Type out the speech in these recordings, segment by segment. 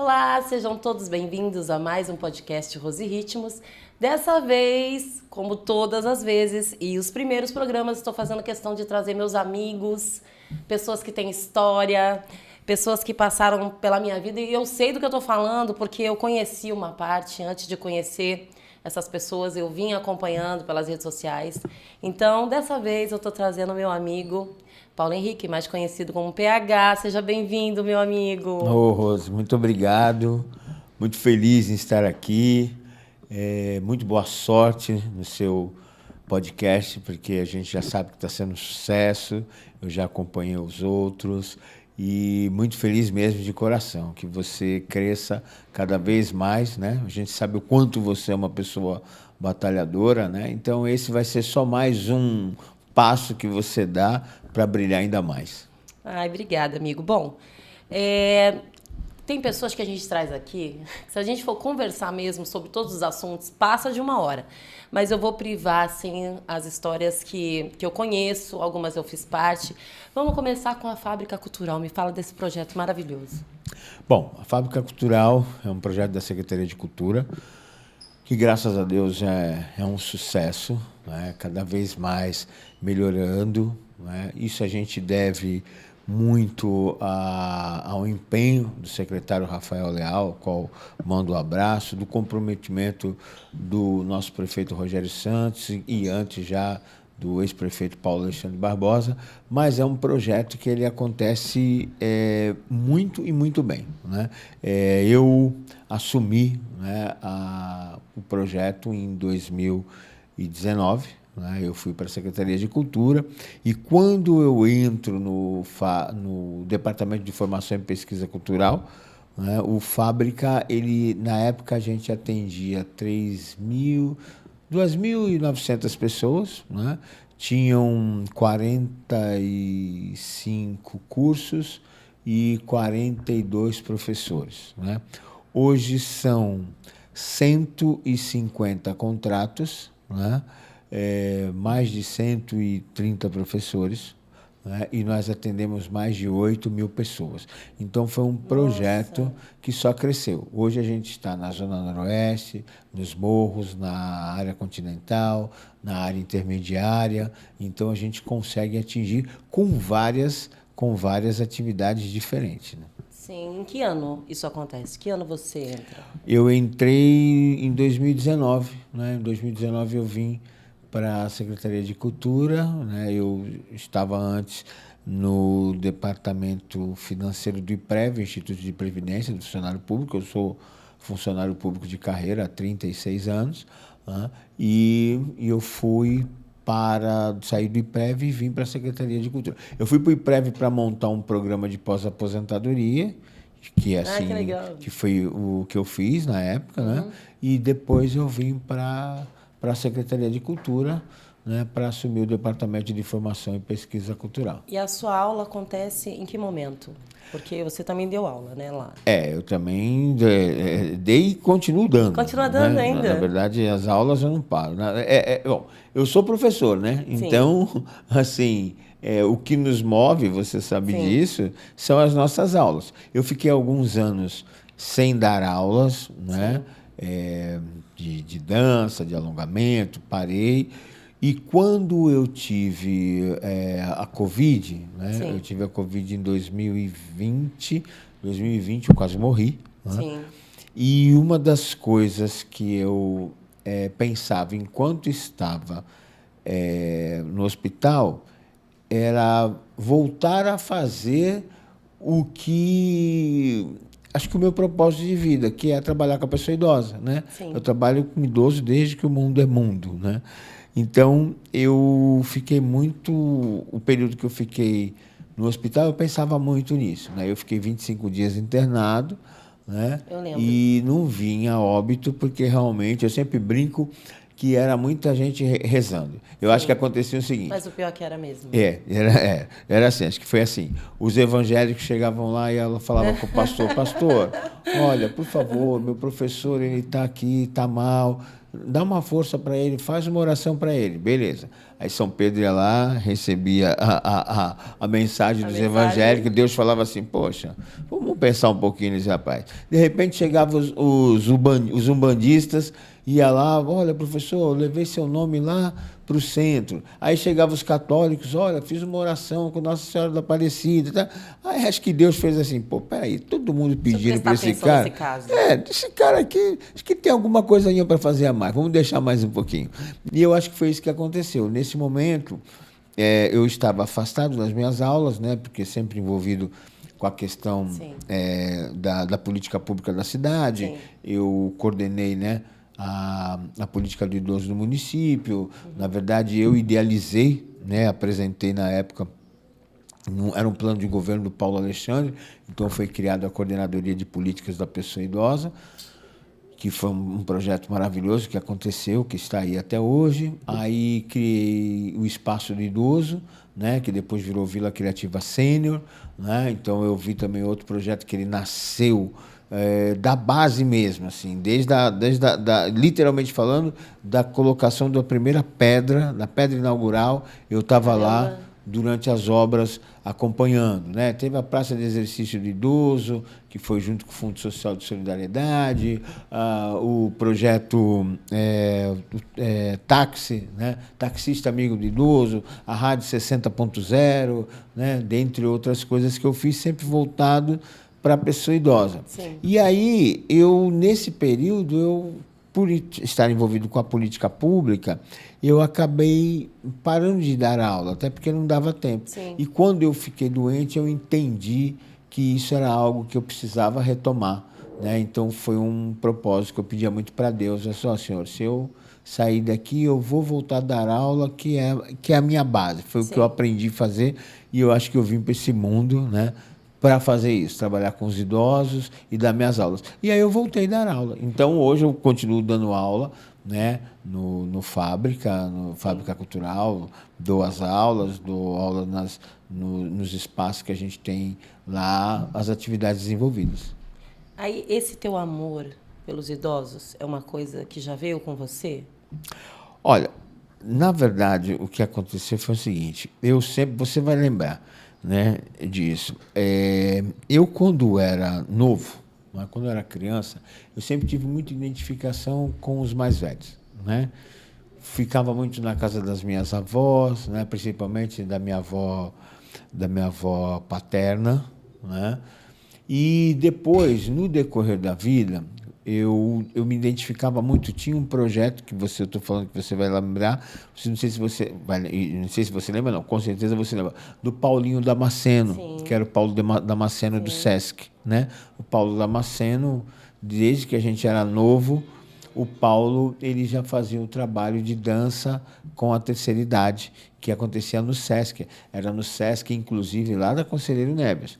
Olá, sejam todos bem-vindos a mais um podcast Rose Ritmos. Dessa vez, como todas as vezes, e os primeiros programas, estou fazendo questão de trazer meus amigos, pessoas que têm história, pessoas que passaram pela minha vida. E eu sei do que eu estou falando porque eu conheci uma parte antes de conhecer essas pessoas, eu vim acompanhando pelas redes sociais. Então, dessa vez, eu estou trazendo meu amigo Paulo Henrique, mais conhecido como PH. Seja bem-vindo, meu amigo. Ô, Rose, muito obrigado. Muito feliz em estar aqui. Muito boa sorte no seu podcast, porque a gente já sabe que está sendo um sucesso. Eu já acompanhei os outros. E muito feliz mesmo de coração, que você cresça cada vez mais, né? A gente sabe o quanto você é uma pessoa batalhadora, né? Então esse vai ser só mais um passo que você dá para brilhar ainda mais. Ai, obrigada, amigo. Bom, tem pessoas que a gente traz aqui, que se a gente for conversar mesmo sobre todos os assuntos, passa de 1 hora. Mas eu vou privar, assim, as histórias que eu conheço, algumas eu fiz parte. Vamos começar com a Fábrica Cultural. Me fala desse projeto maravilhoso. Bom, a Fábrica Cultural é um projeto da Secretaria de Cultura, que graças a Deus é um sucesso, né? Cada vez mais melhorando, né? Isso a gente deve muito ao empenho do secretário Rafael Leal, ao qual mando um abraço, do comprometimento do nosso prefeito Rogério Santos e antes já do ex-prefeito Paulo Alexandre Barbosa, mas é um projeto que ele acontece muito e muito bem, né? Eu assumi, né, o projeto em 2019, né? Eu fui para a Secretaria de Cultura e quando eu entro no Departamento de Formação e Pesquisa Cultural, né, o Fábrica, na época a gente atendia 2.900 pessoas, né? Tinham 45 cursos e 42 professores, né? Hoje são 150 contratos, né? Mais de 130 professores, né? E nós atendemos mais de 8.000 pessoas. Então, foi um projeto que só cresceu. Hoje a gente está na Zona Noroeste, nos morros, na área continental, na área intermediária. Então, a gente consegue atingir com várias atividades diferentes, né? Sim. Em que ano isso acontece? Que ano você entra? Eu entrei em 2019, né? Em 2019 eu vim para a Secretaria de Cultura, né? Eu estava antes no Departamento Financeiro do IPREV, Instituto de Previdência do Funcionário Público. Eu sou funcionário público de carreira há 36 anos, né? E eu sair do IPREV e vim para a Secretaria de Cultura. Eu fui para o IPREV para montar um programa de pós-aposentadoria, que que foi o que eu fiz na época, né? E depois eu vim para a Secretaria de Cultura, né, para assumir o Departamento de Formação e Pesquisa Cultural. E a sua aula acontece em que momento? Porque você também deu aula, né, lá? Eu também dei e continuo dando. Continua dando, né, ainda? Na verdade, as aulas eu não paro. Bom, eu sou professor, né? Sim. Então, assim, o que nos move, você sabe Sim. disso, são as nossas aulas. Eu fiquei alguns anos sem dar aulas, né? De dança, de alongamento, parei. E quando eu tive a Covid, né? Eu tive a Covid em 2020 eu quase morri. Né? Sim. E uma das coisas que eu pensava enquanto estava no hospital era voltar a fazer o que... Acho que o meu propósito de vida, que é trabalhar com a pessoa idosa, né? Sim. Eu trabalho com idoso desde que o mundo é mundo, né? Então, eu fiquei muito... O período que eu fiquei no hospital, eu pensava muito nisso, né? Eu fiquei 25 dias internado, né? Eu lembro. E não vim a óbito, porque realmente, eu sempre brinco que era muita gente rezando. Eu acho que acontecia o seguinte... Mas o pior que era mesmo. Era assim, acho que foi assim. Os evangélicos chegavam lá e ela falava com o pastor, olha, por favor, meu professor, ele está aqui, está mal, dá uma força para ele, faz uma oração para ele. Beleza. Aí São Pedro ia lá, recebia a mensagem dos evangélicos, Deus falava assim, poxa, vamos pensar um pouquinho nesse rapaz. De repente chegavam os umbandistas, ia lá, olha, professor, eu levei seu nome lá para o centro. Aí chegavam os católicos, olha, fiz uma oração com Nossa Senhora da Aparecida. Tá? Aí acho que Deus fez assim, pô, peraí, todo mundo pedindo para esse cara. Esse cara aqui, acho que tem alguma coisa aí para fazer a mais, vamos deixar mais um pouquinho. E eu acho que foi isso que aconteceu. Nesse momento, eu estava afastado das minhas aulas, né, porque sempre envolvido com a questão da política pública da cidade. Sim. Eu coordenei, né, a política do idoso do município. Na verdade, eu idealizei, né, apresentei na época, era um plano de governo do Paulo Alexandre, então foi criada a Coordenadoria de Políticas da Pessoa Idosa, que foi um projeto maravilhoso que aconteceu, que está aí até hoje. Aí criei o Espaço do Idoso, né, que depois virou Vila Criativa Sênior, né? Então eu vi também outro projeto que ele nasceu da base mesmo, assim, desde literalmente falando, da colocação da primeira pedra, da pedra inaugural, eu estava lá durante as obras acompanhando, né? Teve a Praça de Exercício do Idoso, que foi junto com o Fundo Social de Solidariedade, o projeto Táxi, né? Taxista Amigo do Idoso, a Rádio 60.0, né? Dentre outras coisas que eu fiz, sempre voltado para a pessoa idosa. Sim. E aí, nesse período, por estar envolvido com a política pública, eu acabei parando de dar aula, até porque não dava tempo. Sim. E quando eu fiquei doente, eu entendi que isso era algo que eu precisava retomar, né? Então, foi um propósito que eu pedia muito para Deus. É só, Senhor, se eu sair daqui, eu vou voltar a dar aula, que é a minha base. Foi Sim. o que eu aprendi a fazer, e eu acho que eu vim para esse mundo, né, para fazer isso, trabalhar com os idosos e dar minhas aulas. E aí eu voltei a dar aula. Então, hoje eu continuo dando aula, né, no Fábrica Cultural, dou as aulas, dou aula nos espaços que a gente tem lá, as atividades desenvolvidas. Aí, esse teu amor pelos idosos é uma coisa que já veio com você? Olha, na verdade, o que aconteceu foi o seguinte, você vai lembrar, né, disso. Eu, quando era novo, né, quando eu era criança, eu sempre tive muita identificação com os mais velhos, né? Ficava muito na casa das minhas avós, né, principalmente da minha avó paterna, né? E depois, no decorrer da vida, eu me identificava muito. Tinha um projeto que eu estou falando que você vai lembrar, não sei se você lembra, não, com certeza você lembra, do Paulinho Damasceno. Sim. Que era o Paulo Damasceno. Sim. Do SESC, né? O Paulo Damasceno, desde que a gente era novo, o Paulo ele já fazia um trabalho de dança com a terceira idade, que acontecia no SESC. Era no SESC, inclusive, lá da Conselheiro Neves.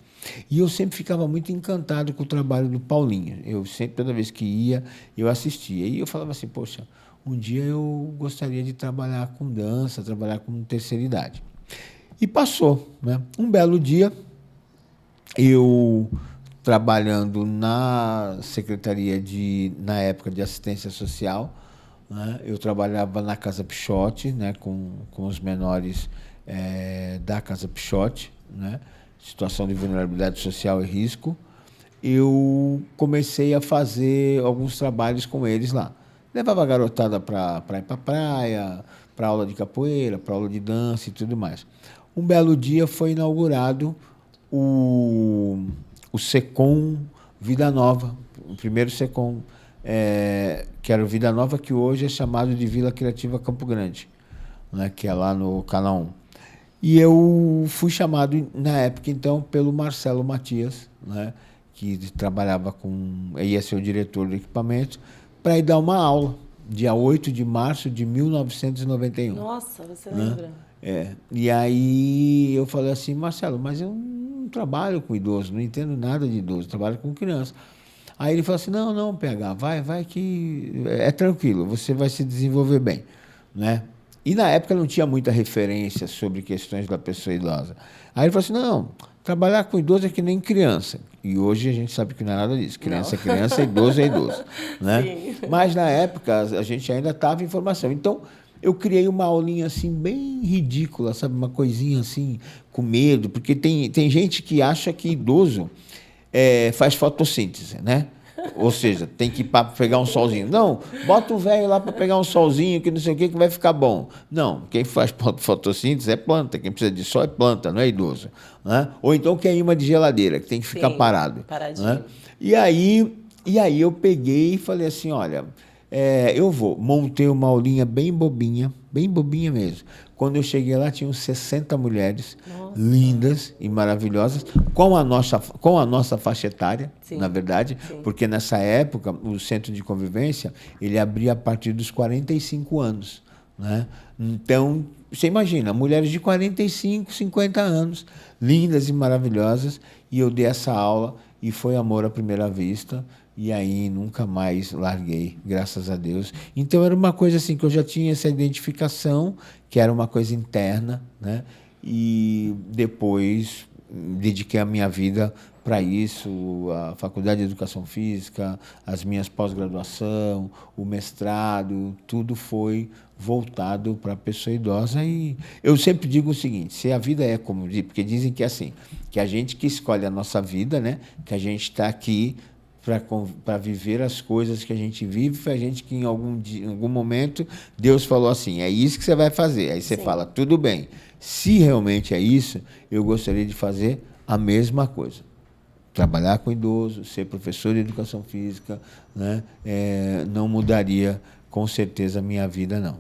E eu sempre ficava muito encantado com o trabalho do Paulinho. Eu sempre, toda vez que ia, eu assistia. E eu falava assim, poxa, um dia eu gostaria de trabalhar com dança, trabalhar com terceira idade. E passou, né? Um belo dia, eu trabalhando na Secretaria na época de Assistência Social, né? Eu trabalhava na Casa Pichote, né? com os menores da Casa Pichote, né? Situação de vulnerabilidade social e risco, eu comecei a fazer alguns trabalhos com eles lá. Levava a garotada para ir para a praia, para aula de capoeira, para aula de dança e tudo mais. Um belo dia foi inaugurado o SECOM Vida Nova, o primeiro SECOM, que era o Vida Nova, que hoje é chamado de Vila Criativa Campo Grande, né, que é lá no Canal 1. E eu fui chamado, na época, então, pelo Marcelo Matias, né, que trabalhava ia ser o diretor do equipamento, para ir dar uma aula, dia 8 de março de 1991. Nossa, você lembra? E aí eu falei assim, Marcelo, mas eu não trabalho com idoso, não entendo nada de idoso, trabalho com criança. Aí ele falou assim, não, PH, vai que é tranquilo, você vai se desenvolver bem, né? E, na época, não tinha muita referência sobre questões da pessoa idosa. Aí ele falou assim, não, trabalhar com idoso é que nem criança. E hoje a gente sabe que não é nada disso. Criança é criança, idoso é idoso. Né? Sim. Mas, na época, a gente ainda estava em formação. Então, eu criei uma aulinha assim, bem ridícula, sabe? Uma coisinha assim, com medo. Porque tem gente que acha que idoso faz fotossíntese, né? Ou seja, tem que ir para pegar um solzinho. Não, bota o velho lá para pegar um solzinho, que não sei o que vai ficar bom. Não, quem faz fotossíntese é planta. Quem precisa de sol é planta, não é idoso. Né? Ou então quem é imã de geladeira, que tem que ficar parado. Paradinho. Né? E aí eu peguei e falei assim, olha, montei uma aulinha bem bobinha mesmo. Quando eu cheguei lá, tinham 60 mulheres lindas e maravilhosas, com a nossa faixa etária, na verdade, porque nessa época, o centro de convivência, ele abria a partir dos 45 anos. Né? Então, você imagina, mulheres de 45, 50 anos, lindas e maravilhosas, e eu dei essa aula, e foi amor à primeira vista, e aí nunca mais larguei, graças a Deus. Então era uma coisa assim, que eu já tinha essa identificação, que era uma coisa interna, né? E depois dediquei a minha vida para isso, a Faculdade de Educação Física, as minhas pós-graduação, o mestrado, tudo foi voltado para a pessoa idosa. E eu sempre digo o seguinte, se a vida é como diz, porque dizem que é assim, que a gente que escolhe a nossa vida, né? Que a gente está aqui para viver as coisas que a gente vive, foi a gente que em algum momento Deus falou assim, é isso que você vai fazer. Aí você fala, tudo bem, se realmente é isso, eu gostaria de fazer a mesma coisa. Trabalhar com idoso, ser professor de educação física, né? Não mudaria com certeza a minha vida, não.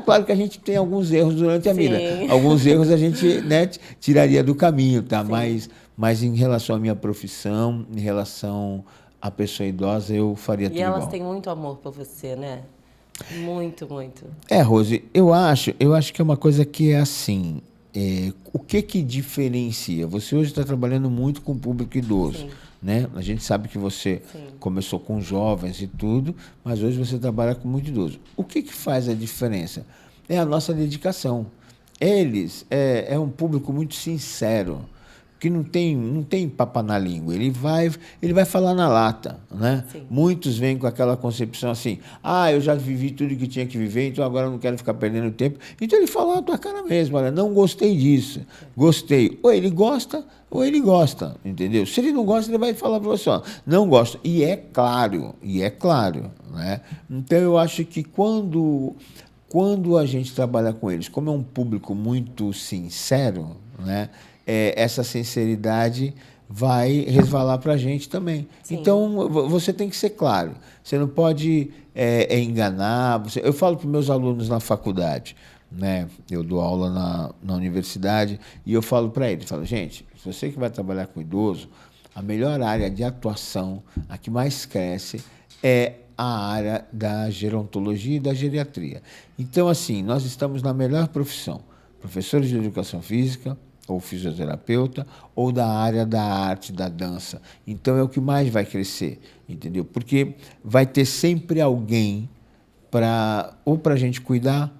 Claro que a gente tem alguns erros durante a vida. Alguns erros a gente, né, tiraria do caminho, tá? Mas em relação à minha profissão, em relação à pessoa idosa, eu faria tudo igual. E elas têm muito amor por você, né? Muito, muito. Rose, eu acho que é uma coisa que é assim, o que diferencia? Você hoje está trabalhando muito com o público idoso, né? A gente sabe que você começou com jovens e tudo, mas hoje você trabalha com muito idoso. O que faz a diferença? É a nossa dedicação. Eles é um público muito sincero, que não tem papa na língua, ele vai falar na lata, né? Muitos vêm com aquela concepção assim, eu já vivi tudo que tinha que viver, então agora eu não quero ficar perdendo tempo. Então ele fala na tua cara mesmo, olha, não gostei disso, gostei. Ou ele gosta, entendeu? Se ele não gosta, ele vai falar para você, não gosto. E é claro, né? Então eu acho que quando a gente trabalha com eles, como é um público muito sincero, né? Essa sinceridade vai resvalar para a gente também. Então, você tem que ser claro. Você não pode enganar. Eu falo para os meus alunos na faculdade, né? Eu dou aula na universidade e eu falo para eles, gente, se você que vai trabalhar com idoso, a melhor área de atuação, a que mais cresce, é a área da gerontologia e da geriatria. Então, assim, nós estamos na melhor profissão. Professores de educação física, ou fisioterapeuta, ou da área da arte, da dança. Então, é o que mais vai crescer, entendeu? Porque vai ter sempre alguém ou para a gente cuidar,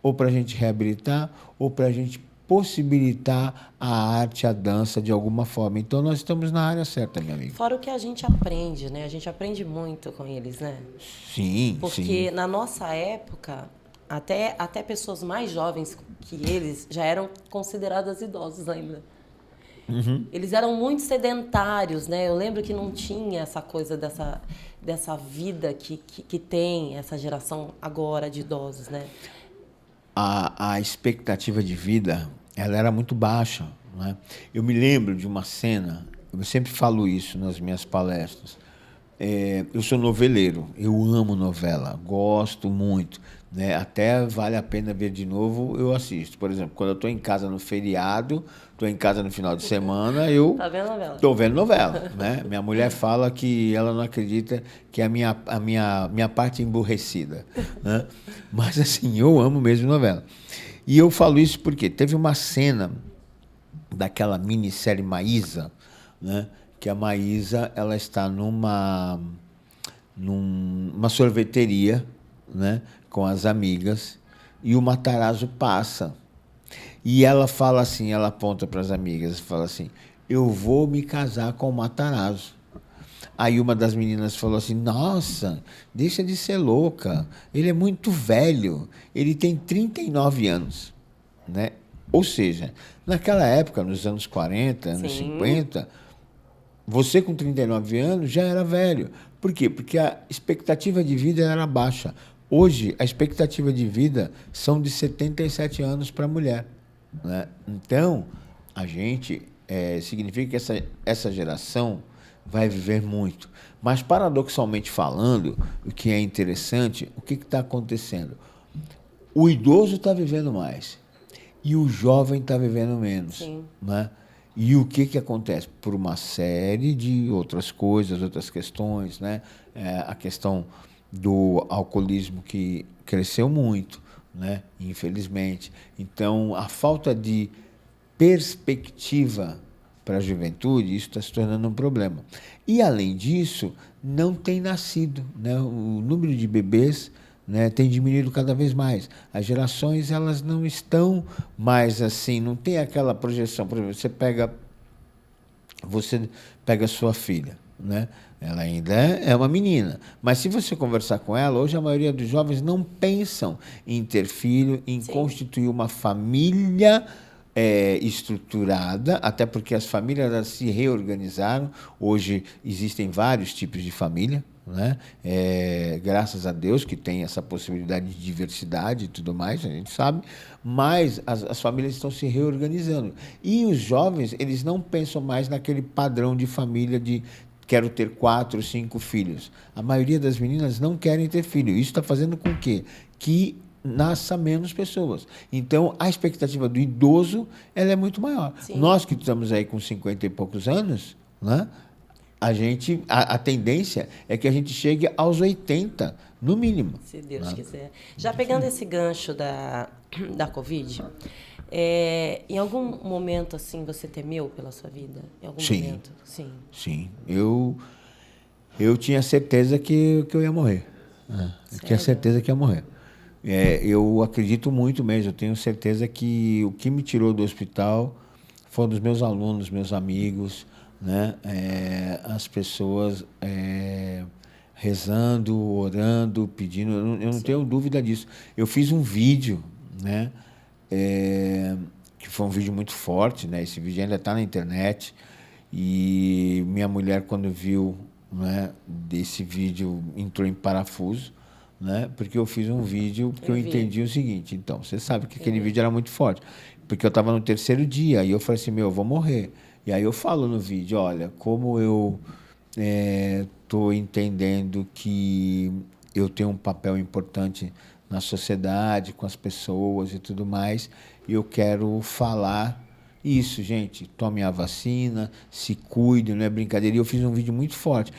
ou para a gente reabilitar, ou para a gente possibilitar a arte, a dança de alguma forma. Então, nós estamos na área certa, meu amigo. Fora o que a gente aprende, né? A gente aprende muito com eles, né? Sim, porque na nossa época, até pessoas mais jovens que eles já eram consideradas idosos ainda. Eles eram muito sedentários, né? Eu lembro que não tinha essa coisa dessa vida que tem essa geração agora de idosos, né? A expectativa de vida, ela era muito baixa, né? Eu me lembro de uma cena, eu sempre falo isso nas minhas palestras. Eu sou noveleiro, eu amo novela, gosto muito, né? Até vale a pena ver de novo, eu assisto. Por exemplo, quando eu estou em casa no feriado, estou em casa no final de semana, eu estou vendo novela, né? Minha mulher fala que ela não acredita que é a minha parte emburrecida, né? Mas assim, eu amo mesmo novela. E eu falo isso porque teve uma cena daquela minissérie Maísa, né? Que a Maísa, ela está numa sorveteria, né, com as amigas, e o Matarazzo passa. E ela fala assim, ela aponta para as amigas e fala assim, eu vou me casar com o Matarazzo. Aí uma das meninas falou assim, nossa, deixa de ser louca, ele é muito velho, ele tem 39 anos. Né? Ou seja, naquela época, nos anos 40, anos 50, você com 39 anos já era velho. Por quê? Porque a expectativa de vida era baixa. Hoje, a expectativa de vida são de 77 anos para a mulher. Né? Então, a gente significa que essa geração vai viver muito. Mas, paradoxalmente falando, o que é interessante, o que está acontecendo? O idoso está vivendo mais e o jovem está vivendo menos. Né? E o que acontece? Por uma série de outras coisas, outras questões, né? A questão do alcoolismo que cresceu muito, né? Infelizmente. Então, a falta de perspectiva para a juventude, isso está se tornando um problema. E, além disso, não tem nascido. Né? O número de bebês, né, tem diminuído cada vez mais. As gerações elas não estão mais assim, não tem aquela projeção. Por exemplo, você pega a sua filha, né? Ela ainda é uma menina, mas se você conversar com ela, hoje a maioria dos jovens não pensam em ter filho, em constituir uma família estruturada, até porque as famílias elas se reorganizaram. Hoje existem vários tipos de família, né? Graças a Deus que tem essa possibilidade de diversidade e tudo mais, a gente sabe, mas as famílias estão se reorganizando. E os jovens, eles não pensam mais naquele padrão de família de quero ter 4, 5 filhos. A maioria das meninas não querem ter filho. Isso está fazendo com que nasça menos pessoas. Então, a expectativa do idoso ela é muito maior. Nós que estamos aí com 50 e poucos anos, né? A tendência é que a gente chegue aos 80, no mínimo. Se Deus quiser. Já pegando esse gancho da Covid, em algum momento assim você temeu pela sua vida? Em algum momento? Sim. Eu tinha certeza que eu ia morrer. Eu tinha certeza que ia morrer. Eu acredito muito mesmo. Eu tenho certeza que o que me tirou do hospital foram os meus alunos, meus amigos, né? As pessoas rezando, orando, pedindo. Eu não tenho dúvida disso. Eu fiz um vídeo, né? Que foi um vídeo muito forte, né? Esse vídeo ainda está na internet. E minha mulher, quando viu, né, desse vídeo, entrou em parafuso, né? Porque eu fiz um vídeo porque eu entendi o seguinte. Então, você sabe que aquele vídeo era muito forte. Porque eu estava no 3º dia e eu falei assim, eu vou morrer. E aí eu falo no vídeo, olha, como eu estou entendendo que eu tenho um papel importante na sociedade, com as pessoas e tudo mais, e eu quero falar isso, gente, tome a vacina, se cuide, não é brincadeira. E eu fiz um vídeo muito forte.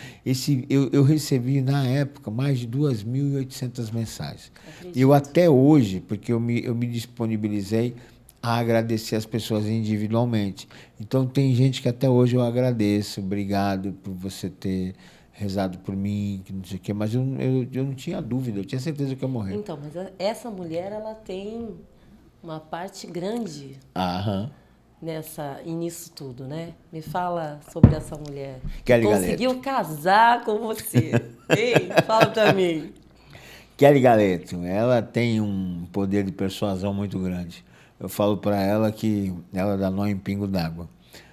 Eu recebi, na época, mais de 2.800 mensagens. Eu até hoje, porque eu me disponibilizei a agradecer as pessoas individualmente. Então, tem gente que até hoje eu agradeço. Obrigado por você ter rezado por mim, que não sei o quê. Mas eu não tinha dúvida, eu tinha certeza que eu ia morrer. Então, mas essa mulher, ela tem uma parte grande nisso tudo, né? Me fala sobre essa mulher que conseguiu casar com você. Ei, fala pra mim. Kelly Galeto, ela tem um poder de persuasão muito grande. Eu falo para ela que ela dá nó em pingo d'água.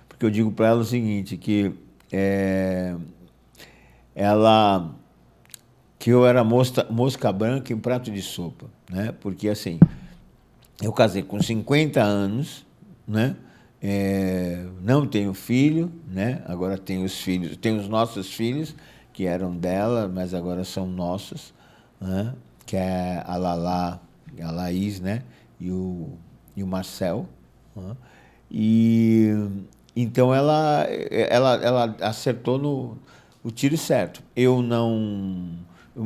Porque eu digo para ela o seguinte, que eu era mosca branca em prato de sopa, né? Porque, assim, eu casei com 50 anos, né? Não tenho filho, né? Agora tenho os filhos, tenho os nossos filhos, que eram dela, mas agora são nossos, né? Que é a Lala, a Laís, né? E o Marcel. Né? E então ela acertou o tiro certo.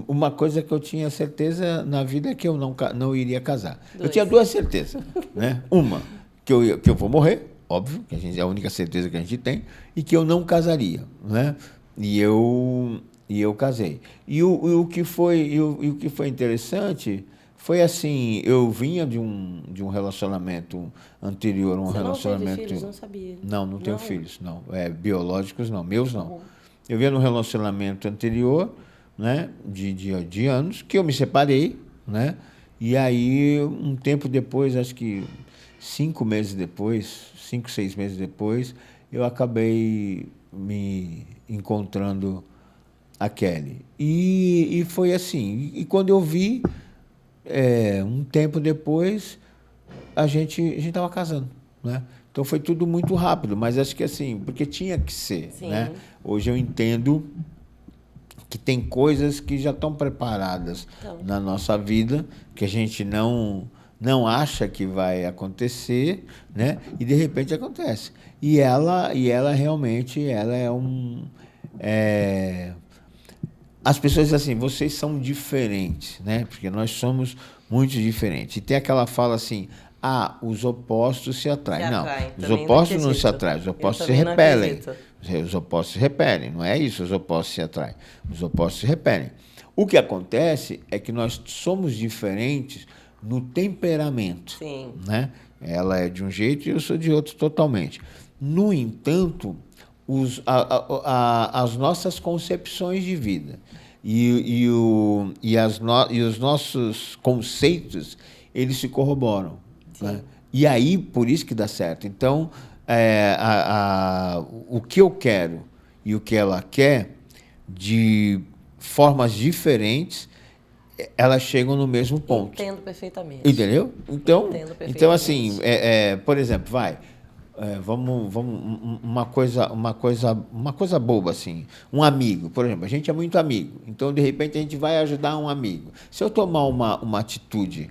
Uma coisa que eu tinha certeza na vida é que eu não iria casar. Eu tinha 2 certezas, né? Uma, que eu vou morrer, óbvio, que é a única certeza que a gente tem, e que eu não casaria, né? E eu casei. E o que foi interessante Foi assim, eu vinha de um relacionamento anterior, Você relacionamento... não teve filhos? Não sabia. Não tenho filhos, não. Biológicos, não. Meus, não. Uhum. Eu vinha de um relacionamento anterior, né, de anos, que eu me separei, né? E aí, um tempo depois, acho que 5 meses depois, 5, 6 meses depois, eu acabei me encontrando a Kelly. E foi assim. E quando eu vi, um tempo depois, a gente estava casando, né? Então foi tudo muito rápido, mas acho que assim, porque tinha que ser, Sim. né? Hoje eu entendo que tem coisas que já estão preparadas na nossa vida, que a gente não acha que vai acontecer, né? E de repente acontece. E ela realmente, ela é as pessoas dizem assim, vocês são diferentes, né? Porque nós somos muito diferentes. E tem aquela fala assim, os opostos se atraem. Não, os opostos não se atraem, os opostos se repelem. Os opostos se repelem, não é isso, os opostos se atraem. Os opostos se repelem. O que acontece é que nós somos diferentes no temperamento. Sim. Né? Ela é de um jeito e eu sou de outro totalmente. No entanto, as nossas concepções de vida e os nossos conceitos, eles se corroboram. Né? E aí, por isso que dá certo. Então, o que eu quero e o que ela quer, de formas diferentes, elas chegam no mesmo ponto. Entendo perfeitamente. Entendeu? Então, Entendo perfeitamente. Então assim, por exemplo, vamos uma coisa boba assim, um amigo, por exemplo, a gente é muito amigo, então de repente a gente vai ajudar um amigo. Se eu tomar uma atitude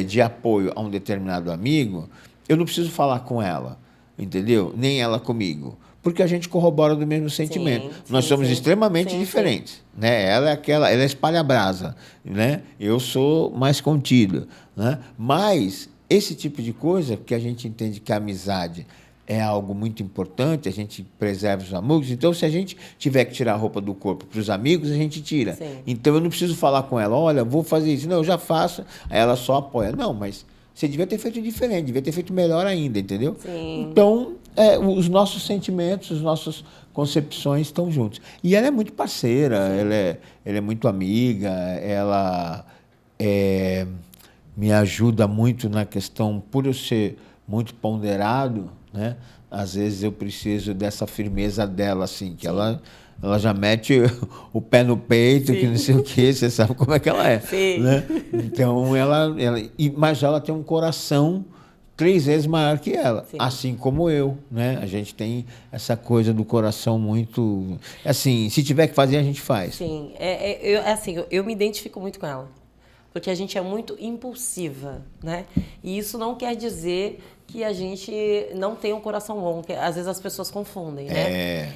de apoio a um determinado amigo, eu não preciso falar com ela, entendeu? Nem ela comigo, porque a gente corrobora do mesmo sentimento. Nós somos extremamente diferentes, né? Ela é espalha-brasa, né? Eu sou mais contido, né? Mas esse tipo de coisa, que a gente entende que a amizade é algo muito importante, a gente preserva os amigos. Então, se a gente tiver que tirar a roupa do corpo para os amigos, a gente tira. Sim. Então, eu não preciso falar com ela, olha, vou fazer isso. Não, eu já faço. Aí ela só apoia. Não, mas você devia ter feito diferente, devia ter feito melhor ainda, entendeu? Sim. Então, os nossos sentimentos, as nossas concepções estão juntos. E ela é muito parceira, ela é muito amiga, ela me ajuda muito na questão, por eu ser muito ponderado, né? Às vezes eu preciso dessa firmeza dela, assim, que ela já mete o pé no peito, que não sei o quê, você sabe como é que ela é. Sim. Né? Então, mas ela tem um coração 3 vezes maior que ela, assim como eu, né? A gente tem essa coisa do coração muito... Assim, se tiver que fazer, a gente faz. Sim, eu me identifico muito com ela. Porque a gente é muito impulsiva, né? E isso não quer dizer que a gente não tem um coração bom, porque às vezes as pessoas confundem, né?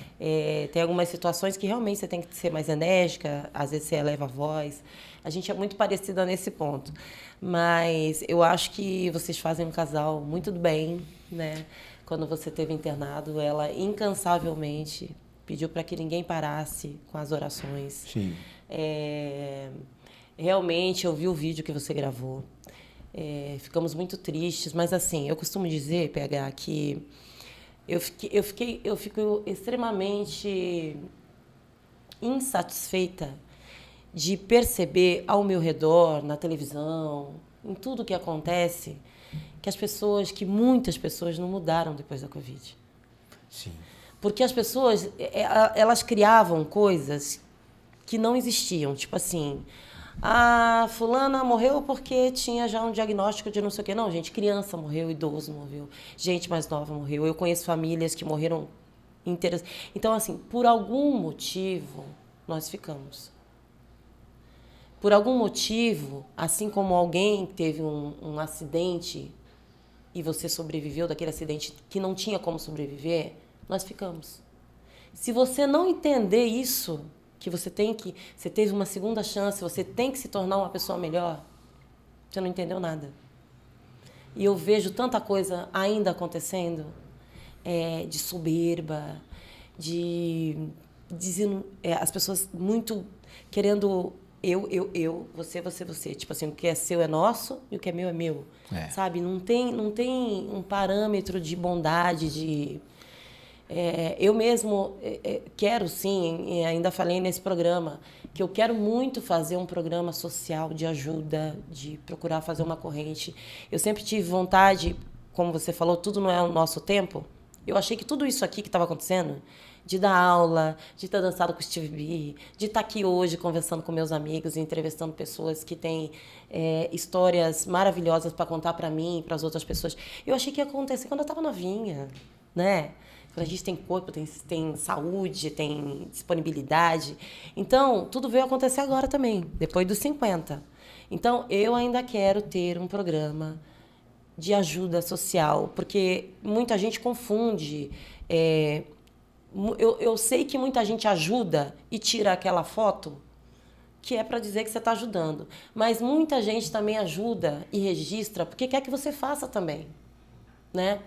Tem algumas situações que realmente você tem que ser mais enérgica, às vezes você eleva a voz. A gente é muito parecida nesse ponto. Mas eu acho que vocês fazem um casal muito do bem, né? Quando você esteve internado, ela incansavelmente pediu para que ninguém parasse com as orações. Sim. Realmente, eu vi o vídeo que você gravou. Ficamos muito tristes, mas assim, eu costumo dizer, PH, que eu fico extremamente insatisfeita de perceber ao meu redor, na televisão, em tudo que acontece, que muitas pessoas não mudaram depois da Covid. Sim. Porque as pessoas, elas criavam coisas que não existiam, tipo assim... fulana morreu porque tinha já um diagnóstico de não sei o quê. Não, gente, criança morreu, idoso morreu, gente mais nova morreu. Eu conheço famílias que morreram inteiras. Então, assim, por algum motivo, nós ficamos. Por algum motivo, assim como alguém teve um acidente e você sobreviveu daquele acidente que não tinha como sobreviver, nós ficamos. Se você não entender isso... que você teve uma segunda chance, você tem que se tornar uma pessoa melhor, você não entendeu nada. E eu vejo tanta coisa ainda acontecendo, de soberba, as pessoas muito querendo você. Tipo assim, o que é seu é nosso e o que é meu. Sabe? Não tem um parâmetro de bondade, de... eu mesmo quero, sim, ainda falei nesse programa, que eu quero muito fazer um programa social de ajuda, de procurar fazer uma corrente. Eu sempre tive vontade, como você falou, tudo não é o nosso tempo. Eu achei que tudo isso aqui que estava acontecendo, de dar aula, de ter dançado com o Steve B, de estar aqui hoje conversando com meus amigos, entrevistando pessoas que têm histórias maravilhosas para contar para mim e para as outras pessoas, eu achei que ia acontecer quando eu estava novinha, né? Quando a gente tem corpo, tem saúde, tem disponibilidade. Então, tudo veio acontecer agora também, depois dos 50. Então, eu ainda quero ter um programa de ajuda social, porque muita gente confunde. Eu sei que muita gente ajuda e tira aquela foto que é para dizer que você está ajudando. Mas muita gente também ajuda e registra porque quer que você faça também, né?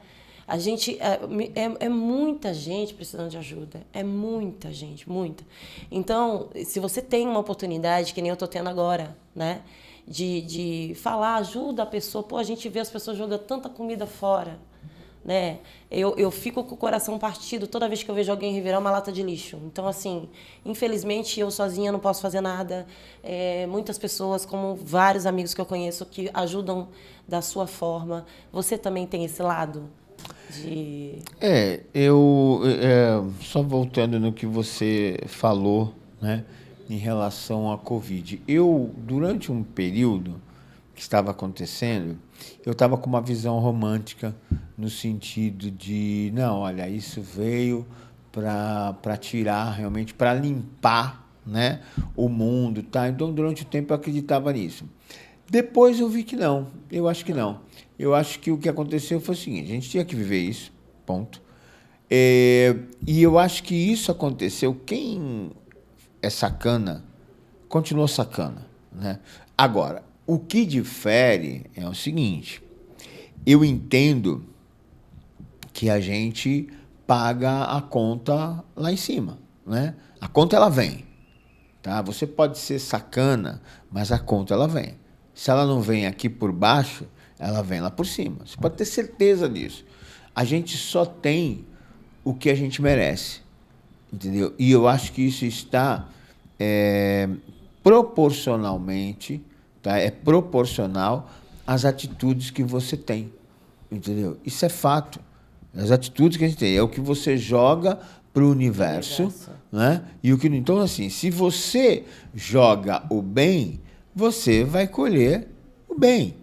A gente é muita gente precisando de ajuda. É muita gente, muita. Então, se você tem uma oportunidade, que nem eu estou tendo agora, né? De falar, ajuda a pessoa. Pô, a gente vê as pessoas jogando tanta comida fora, né? Eu fico com o coração partido toda vez que eu vejo alguém revirar uma lata de lixo. Então, assim, infelizmente, eu sozinha não posso fazer nada. Muitas pessoas, como vários amigos que eu conheço, que ajudam da sua forma. Você também tem esse lado? Só voltando no que você falou, né, em relação à Covid. Durante um período que estava acontecendo, eu estava com uma visão romântica no sentido de, não, olha, isso veio para tirar, realmente, para limpar, né, o mundo, tá? Então, durante o tempo, eu acreditava nisso. Depois eu vi que não, eu acho que não. Eu acho que o que aconteceu foi o seguinte, a gente tinha que viver isso, ponto. E eu acho que isso aconteceu, quem é sacana, continuou sacana, né? Agora, o que difere é o seguinte, eu entendo que a gente paga a conta lá em cima, né? A conta, ela vem, tá? Você pode ser sacana, mas a conta, ela vem. Se ela não vem aqui por baixo, ela vem lá por cima. Você pode ter certeza disso. A gente só tem o que a gente merece, entendeu? E eu acho que isso está proporcionalmente, tá? É proporcional às atitudes que você tem, entendeu? Isso é fato. As atitudes que a gente tem é o que você joga para o universo, né? E o que então, assim, se você joga o bem, você vai colher o bem.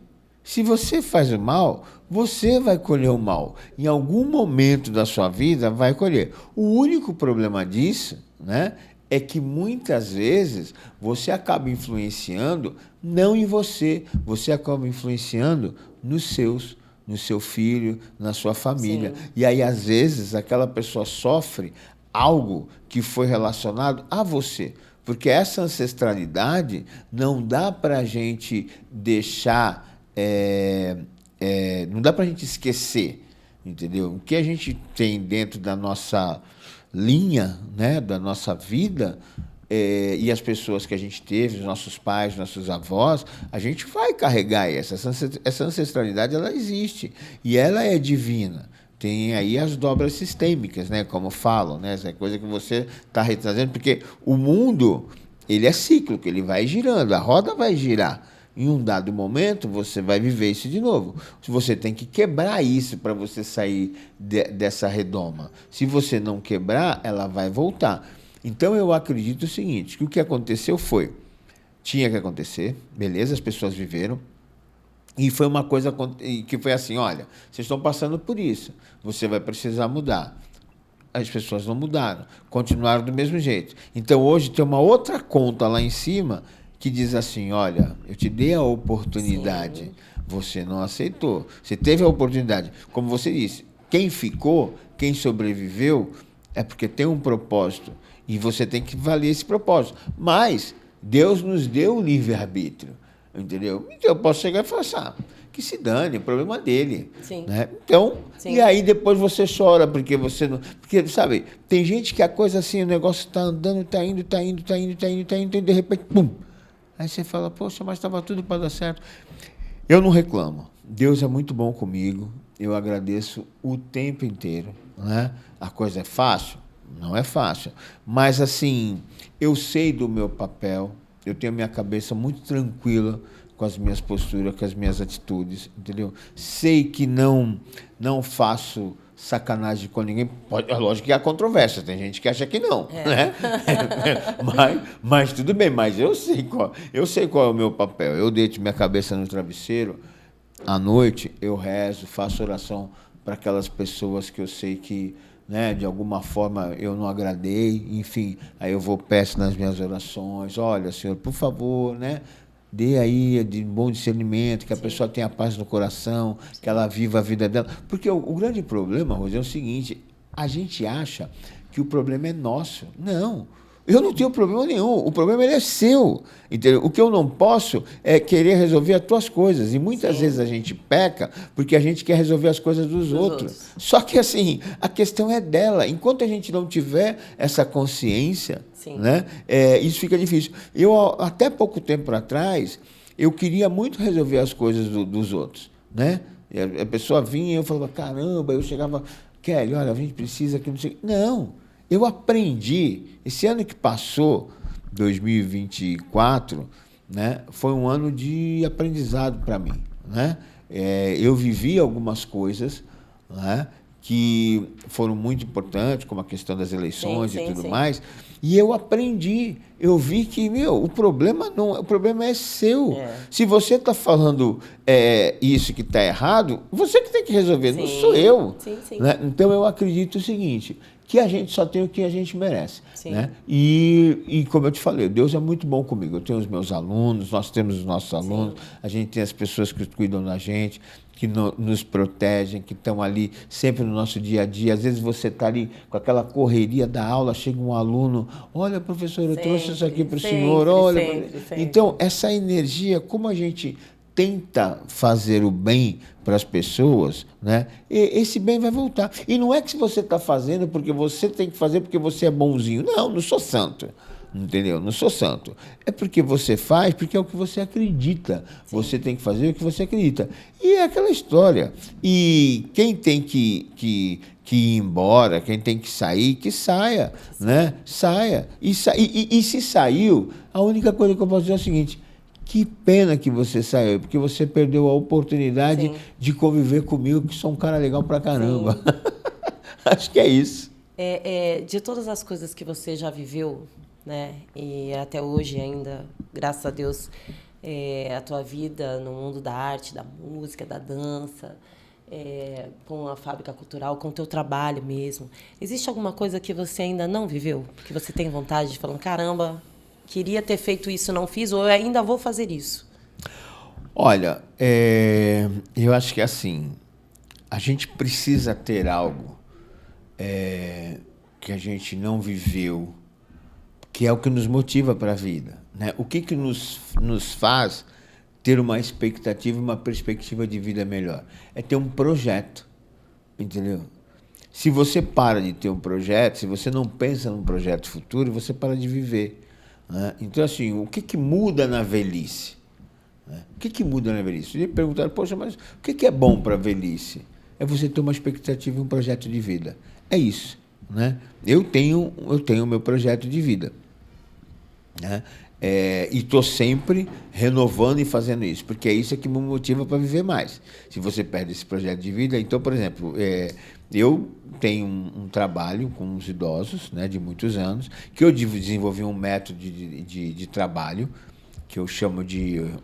Se você faz o mal, você vai colher o mal. Em algum momento da sua vida, vai colher. O único problema disso, né, é que muitas vezes você acaba influenciando não em você, você acaba influenciando nos seus, no seu filho, na sua família. Sim. E aí, às vezes, aquela pessoa sofre algo que foi relacionado a você. Porque essa ancestralidade não dá para a gente deixar... não dá para a gente esquecer, entendeu? O que a gente tem dentro da nossa linha, né, da nossa vida, e as pessoas que a gente teve, os nossos pais, nossos avós, a gente vai carregar essa ancestralidade, ela existe e ela é divina. Tem aí as dobras sistêmicas, né, como falam, né, essa coisa que você está retrazendo, porque o mundo, ele é cíclico, ele vai girando, a roda vai girar. Em um dado momento, você vai viver isso de novo. Você tem que quebrar isso para você sair dessa redoma. Se você não quebrar, ela vai voltar. Então, eu acredito o seguinte, que o que aconteceu tinha que acontecer, beleza, as pessoas viveram, e foi uma coisa que foi assim, olha, vocês estão passando por isso, você vai precisar mudar. As pessoas não mudaram, continuaram do mesmo jeito. Então, hoje tem uma outra conta lá em cima que diz assim, olha, eu te dei a oportunidade, sim, você não aceitou. Você teve a oportunidade. Como você disse, quem ficou, quem sobreviveu, é porque tem um propósito. E você tem que valer esse propósito. Mas Deus nos deu o livre-arbítrio, entendeu? Então eu posso chegar e falar assim, que se dane, o problema dele. Sim. Né? Então, sim, e aí depois você chora porque você não... Porque, sabe, tem gente que a coisa assim, o negócio está andando, está indo, e de repente, pum! Aí você fala, poxa, mas estava tudo para dar certo. Eu não reclamo. Deus é muito bom comigo. Eu agradeço o tempo inteiro, né? A coisa é fácil? Não é fácil. Mas, assim, eu sei do meu papel, eu tenho a minha cabeça muito tranquila com as minhas posturas, com as minhas atitudes, entendeu? Sei que não faço sacanagem com ninguém. Pode, é lógico que há controvérsia, tem gente que acha que não, né? mas tudo bem, mas eu sei qual é o meu papel. Eu deito minha cabeça no travesseiro, à noite eu rezo, faço oração para aquelas pessoas que eu sei que, né, de alguma forma eu não agradei, enfim, aí eu vou, peço nas minhas orações, olha, Senhor, por favor, né, dê aí de bom discernimento, que a pessoa tenha paz no coração, que ela viva a vida dela. Porque o grande problema, Rose, é o seguinte, a gente acha que o problema é nosso. Não, eu não tenho problema nenhum, o problema ele é seu. Entendeu? O que eu não posso é querer resolver as tuas coisas. E muitas vezes a gente peca porque a gente quer resolver as coisas dos outros. Só que, assim, a questão é dela. Enquanto a gente não tiver essa consciência, né, isso fica difícil. Eu, até pouco tempo atrás, eu queria muito resolver as coisas dos outros. Né? A pessoa vinha e eu falava, caramba, eu chegava, Kelly, olha, a gente precisa que não sei. Não. Eu aprendi, esse ano que passou, 2024, né, foi um ano de aprendizado para mim. Né? Eu vivi algumas coisas, né, que foram muito importantes, como a questão das eleições e tudo mais, e eu aprendi. Eu vi que, o problema é seu. Se você está falando isso que está errado, você que tem que resolver, não sou eu. Né? Então, eu acredito o seguinte, que a gente só tem o que a gente merece. Né? E como eu te falei, Deus é muito bom comigo. Eu tenho os meus alunos, nós temos os nossos alunos, a gente tem as pessoas que cuidam da gente, que nos protegem, que estão ali sempre no nosso dia a dia. Às vezes você está ali com aquela correria da aula, chega um aluno, olha, professor, eu trouxe isso aqui para o senhor, olha. Sempre. Então, essa energia, como a gente tenta fazer o bem para as pessoas, né? Esse bem vai voltar. E não é que você está fazendo porque você tem que fazer porque você é bonzinho. Não sou santo. Entendeu? Não sou santo. É porque você faz, porque é o que você acredita. Você tem que fazer o que você acredita. E é aquela história. E quem tem que ir embora, quem tem que sair, que saia. Né? Saia. E se saiu, a única coisa que eu posso dizer é o seguinte: que pena que você saiu, porque você perdeu a oportunidade de conviver comigo, que sou um cara legal pra caramba. Acho que é isso. De todas as coisas que você já viveu, né, e até hoje ainda, graças a Deus, a tua vida no mundo da arte, da música, da dança, com a fábrica cultural, com o teu trabalho mesmo, existe alguma coisa que você ainda não viveu? Que você tem vontade de falar, caramba, queria ter feito isso, não fiz, ou eu ainda vou fazer isso? Olha, eu acho que assim, a gente precisa ter algo que a gente não viveu, que é o que nos motiva para a vida. Né? O que nos faz ter uma expectativa, uma perspectiva de vida melhor? É ter um projeto, entendeu? Se você para de ter um projeto, se você não pensa num projeto futuro, você para de viver. Né? Então, assim, o que muda na velhice? Né? O que muda na velhice? E perguntaram, poxa, mas o que é bom para a velhice? É você ter uma expectativa e um projeto de vida. É isso. Né? Eu tenho o meu projeto de vida. Né? E estou sempre renovando e fazendo isso, porque é isso que me motiva para viver mais. Se você perde esse projeto de vida, então, por exemplo, eu tenho um trabalho com os idosos, né, de muitos anos, que eu desenvolvi um método de trabalho que eu chamo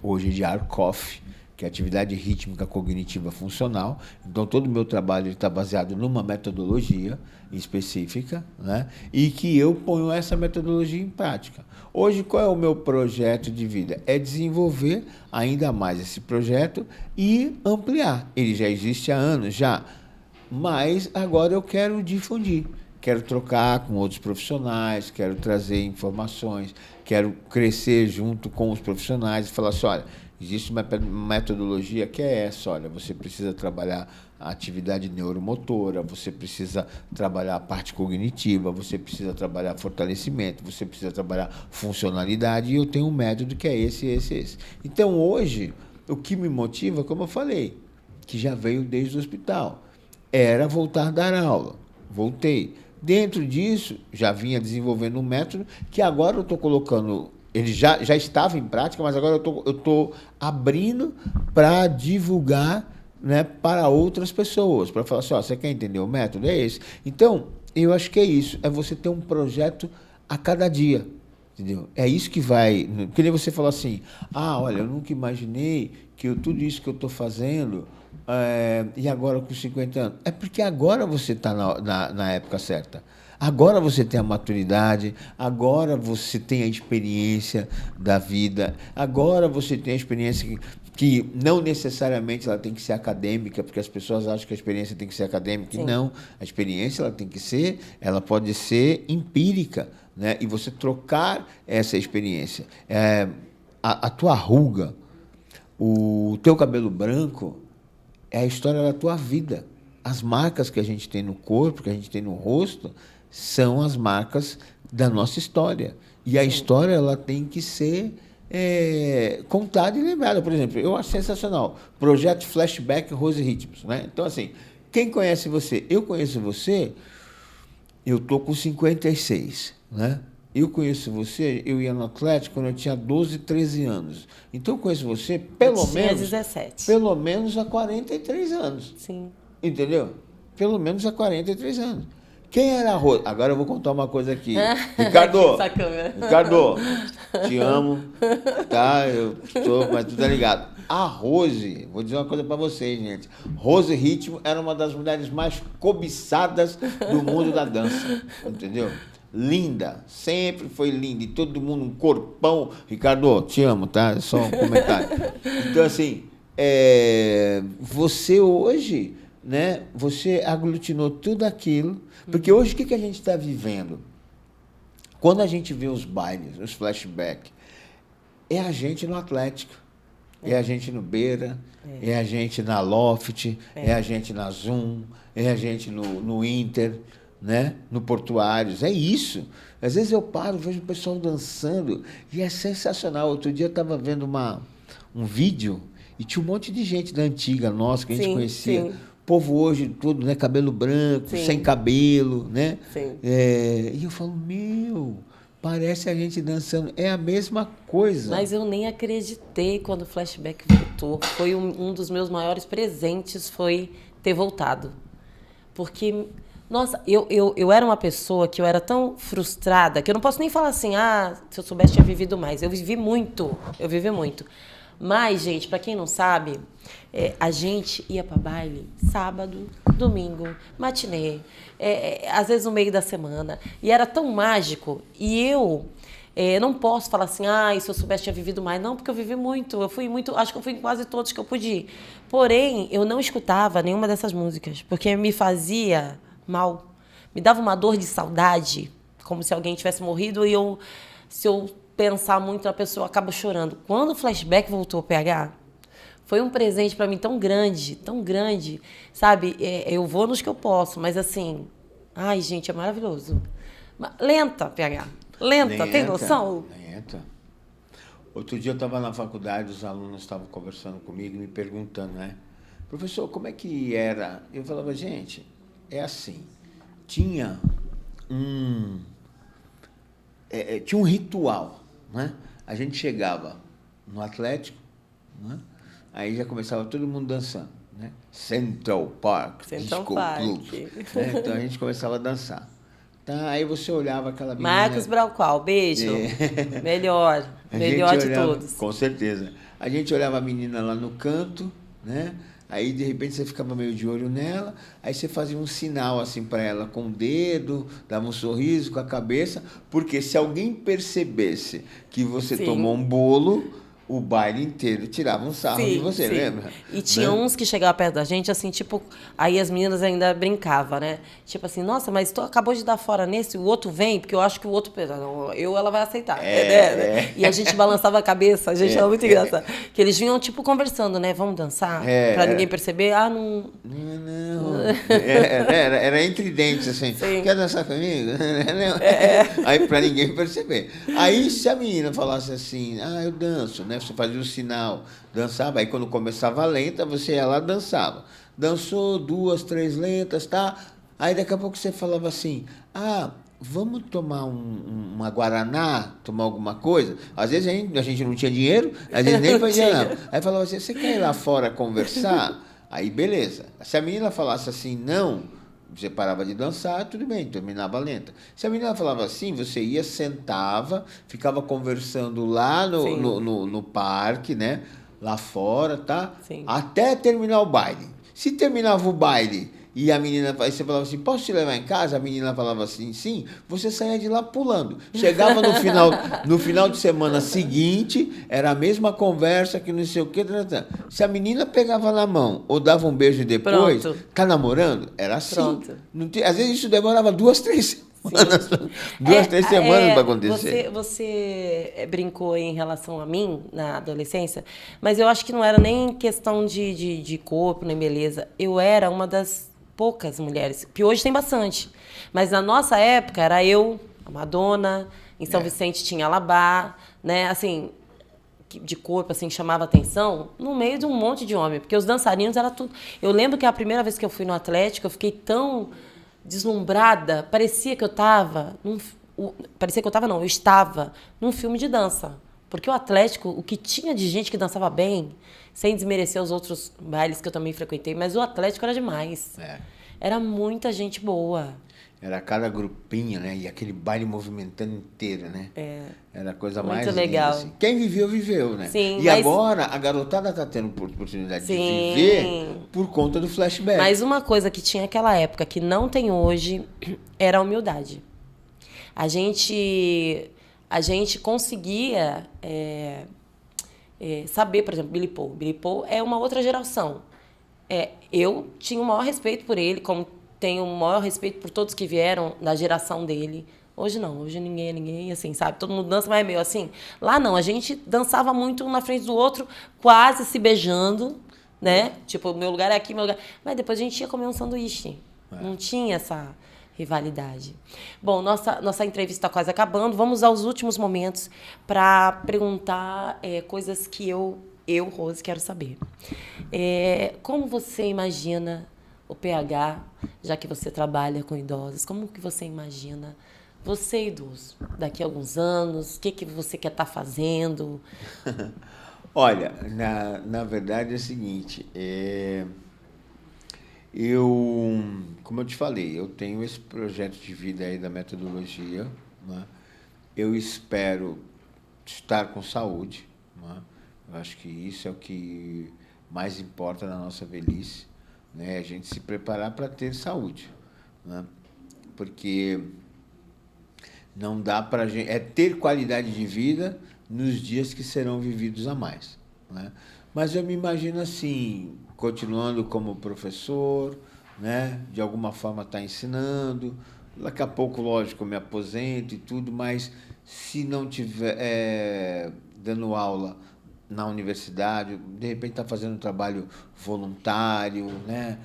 hoje de ARCOF, que é Atividade Rítmica Cognitiva Funcional. Então, todo o meu trabalho está baseado numa metodologia específica, né? E que eu ponho essa metodologia em prática. Hoje, qual é o meu projeto de vida? É desenvolver ainda mais esse projeto e ampliar. Ele já existe há anos, mas agora eu quero difundir. Quero trocar com outros profissionais, quero trazer informações, quero crescer junto com os profissionais e falar assim, olha, Existe uma metodologia que é essa, olha, você precisa trabalhar a atividade neuromotora, você precisa trabalhar a parte cognitiva, você precisa trabalhar fortalecimento, você precisa trabalhar funcionalidade, e eu tenho um método que é esse. Então, hoje, o que me motiva, como eu falei, que já veio desde o hospital, era voltar a dar aula. Voltei. Dentro disso, já vinha desenvolvendo um método que agora eu estou colocando... Ele já estava em prática, mas agora eu estou abrindo para divulgar, né, para outras pessoas, para falar assim, ó, você quer entender o método? É esse. Então, eu acho que é isso, é você ter um projeto a cada dia, entendeu? É isso que vai... Que nem você falou assim, olha, eu nunca imaginei que tudo isso que eu estou fazendo, e agora com 50 anos, é porque agora você está na época certa. Agora você tem a maturidade, agora você tem a experiência da vida, agora você tem a experiência que não necessariamente ela tem que ser acadêmica, porque as pessoas acham que a experiência tem que ser acadêmica. Sim. E não, a experiência ela pode ser empírica, né? E você trocar essa experiência. A tua ruga, o teu cabelo branco, é a história da tua vida. As marcas que a gente tem no corpo, que a gente tem no rosto, são as marcas da nossa história. E a história ela tem que ser contada e lembrada. Por exemplo, eu acho sensacional. Projeto Flashback Rose Ritmos, né? Então, assim, quem conhece você? Eu conheço você, eu estou com 56, né? Eu conheço você, eu ia no Atlético quando eu tinha 12, 13 anos. Então, eu conheço você pelo menos há 43 anos. Sim. Entendeu? Pelo menos há 43 anos. Quem era a Rose? Agora eu vou contar uma coisa aqui. Ricardo, te amo, tá? Mas tu tá ligado. A Rose, vou dizer uma coisa para vocês, gente. Rose Ritmo era uma das mulheres mais cobiçadas do mundo da dança, entendeu? Linda, sempre foi linda. E todo mundo, um corpão. Ricardo, te amo, tá? É só um comentário. Então, assim, você hoje... né? Você aglutinou tudo aquilo, porque hoje o que a gente está vivendo? Quando a gente vê os bailes, os flashbacks, é a gente no Atlético, é a gente no Beira, é a gente na Loft, é a gente na Zoom, é a gente no Inter, né? No Portuários, é isso. Às vezes eu paro, vejo o pessoal dançando e é sensacional. Outro dia eu estava vendo um vídeo e tinha um monte de gente da antiga nossa que a gente conhecia. Sim. Povo hoje tudo, né? Cabelo branco, sim, sem cabelo, né? Sim. E eu falo, parece a gente dançando. É a mesma coisa. Mas eu nem acreditei quando o Flashback voltou. Foi um dos meus maiores presentes, foi ter voltado. Porque, nossa, eu era uma pessoa que eu era tão frustrada, que eu não posso nem falar assim, se eu soubesse, tinha vivido mais. Eu vivi muito. Mas, gente, para quem não sabe, a gente ia para baile sábado, domingo, matinê, às vezes no meio da semana. E era tão mágico. E eu não posso falar assim, se eu soubesse, tinha vivido mais. Não, porque eu vivi muito. Acho que eu fui em quase todos que eu pude ir. Porém, eu não escutava nenhuma dessas músicas, porque me fazia mal. Me dava uma dor de saudade, como se alguém tivesse morrido e se eu pensar muito na pessoa, acaba chorando. Quando o Flashback voltou a PH, foi um presente para mim tão grande, sabe? Eu vou nos que eu posso, mas assim, gente, é maravilhoso. Lenta, PH. Lenta, tem noção? Lenta. Outro dia eu estava na faculdade, os alunos estavam conversando comigo, me perguntando, né? Professor, como é que era? Eu falava, gente, é assim, tinha um ritual, né? A gente chegava no Atlético, né? Aí já começava todo mundo dançando, né? Central Park Disco Club, né? Então a gente começava a dançar. Tá? Aí você olhava aquela menina... Marcos Brauqual, beijo. Melhor de todos. Com certeza. A gente olhava a menina lá no canto, né? Aí, de repente, você ficava meio de olho nela, aí você fazia um sinal assim para ela com o dedo, dava um sorriso com a cabeça, porque se alguém percebesse que você tomou um bolo, o baile inteiro tirava um sarro de você, lembra? E tinha uns que chegavam perto da gente, assim, tipo... Aí as meninas ainda brincavam, né? Tipo assim, nossa, mas tu acabou de dar fora nesse, o outro vem, porque eu acho que o outro... Não, ela vai aceitar. E a gente balançava a cabeça, a gente era muito engraçado. Que eles vinham, tipo, conversando, né? Vamos dançar? Pra ninguém perceber. Ah, não... Não. Era entre dentes, assim. Sim. Quer dançar comigo? Aí, pra ninguém perceber. Aí, se a menina falasse assim, eu danço, né? Você fazia o sinal, dançava. Aí, quando começava a lenta, você ia lá e dançava. Dançou 2, 3 lentas, tá? Aí, daqui a pouco, você falava assim, vamos tomar uma guaraná, tomar alguma coisa? Às vezes a gente não tinha dinheiro, às vezes nem fazia nada. Aí falava assim, você quer ir lá fora conversar? Aí, beleza. Se a menina falasse assim, não, você parava de dançar, tudo bem, terminava lenta. Se a menina falava assim, você ia, sentava, ficava conversando lá no parque, né? Lá fora, tá? Sim. Até terminar o baile. Se terminava o baile e a menina, aí você falava assim, posso te levar em casa? A menina falava assim, sim. Você saía de lá pulando. Chegava no final de semana seguinte, era a mesma conversa que não sei o que. Se a menina pegava na mão ou dava um beijo depois, tá namorando? Era assim. Pronto. Às vezes isso demorava 2, 3 semanas. 2, 3 semanas para acontecer. Você brincou em relação a mim, na adolescência, mas eu acho que não era nem questão de corpo, nem beleza. Eu era uma das poucas mulheres, que hoje tem bastante. Mas na nossa época era eu, a Madonna, em São Vicente tinha a Labá, né? Assim, de corpo, assim, que chamava atenção, no meio de um monte de homem. Porque os dançarinos era tudo... Eu lembro que a primeira vez que eu fui no Atlético, eu fiquei tão deslumbrada, parecia que eu estava... eu estava num filme de dança. Porque o Atlético, o que tinha de gente que dançava bem, sem desmerecer os outros bailes que eu também frequentei, mas o Atlético era demais. Era muita gente boa. Era cada grupinho, né? E aquele baile movimentando inteiro, né? Era a coisa muito mais legal. linda, assim. Quem viveu, viveu, né? Sim, e agora a garotada está tendo oportunidade de viver por conta do flashback. Mas uma coisa que tinha naquela época, que não tem hoje, era a humildade. A gente conseguia saber, por exemplo, Billy Paul. Billy Paul é uma outra geração. Eu tinha o maior respeito por ele, como tenho o maior respeito por todos que vieram da geração dele. Hoje não, hoje ninguém é ninguém, assim, sabe? Todo mundo dança, mas é meio assim. Lá não, a gente dançava muito um na frente do outro, quase se beijando, né? Tipo, meu lugar é aqui, meu lugar... Mas depois a gente ia comer um sanduíche. Não tinha essa rivalidade. Bom, nossa entrevista está quase acabando. Vamos aos últimos momentos para perguntar coisas que eu, Rose, quero saber. Como você imagina o PH, já que você trabalha com idosos, como que você imagina você idoso daqui a alguns anos? O que você quer estar fazendo? Olha, na verdade é o seguinte, como eu te falei, eu tenho esse projeto de vida aí da metodologia, né? Eu espero estar com saúde, né? Eu acho que isso é o que mais importa na nossa velhice, né? A gente se preparar para ter saúde, né? Porque não dá para a gente... ter qualidade de vida nos dias que serão vividos a mais, né? Mas eu me imagino assim, continuando como professor, né? De alguma forma estar ensinando. Daqui a pouco, lógico, eu me aposento e tudo, mas se não tiver dando aula na universidade, de repente está fazendo um trabalho voluntário, né?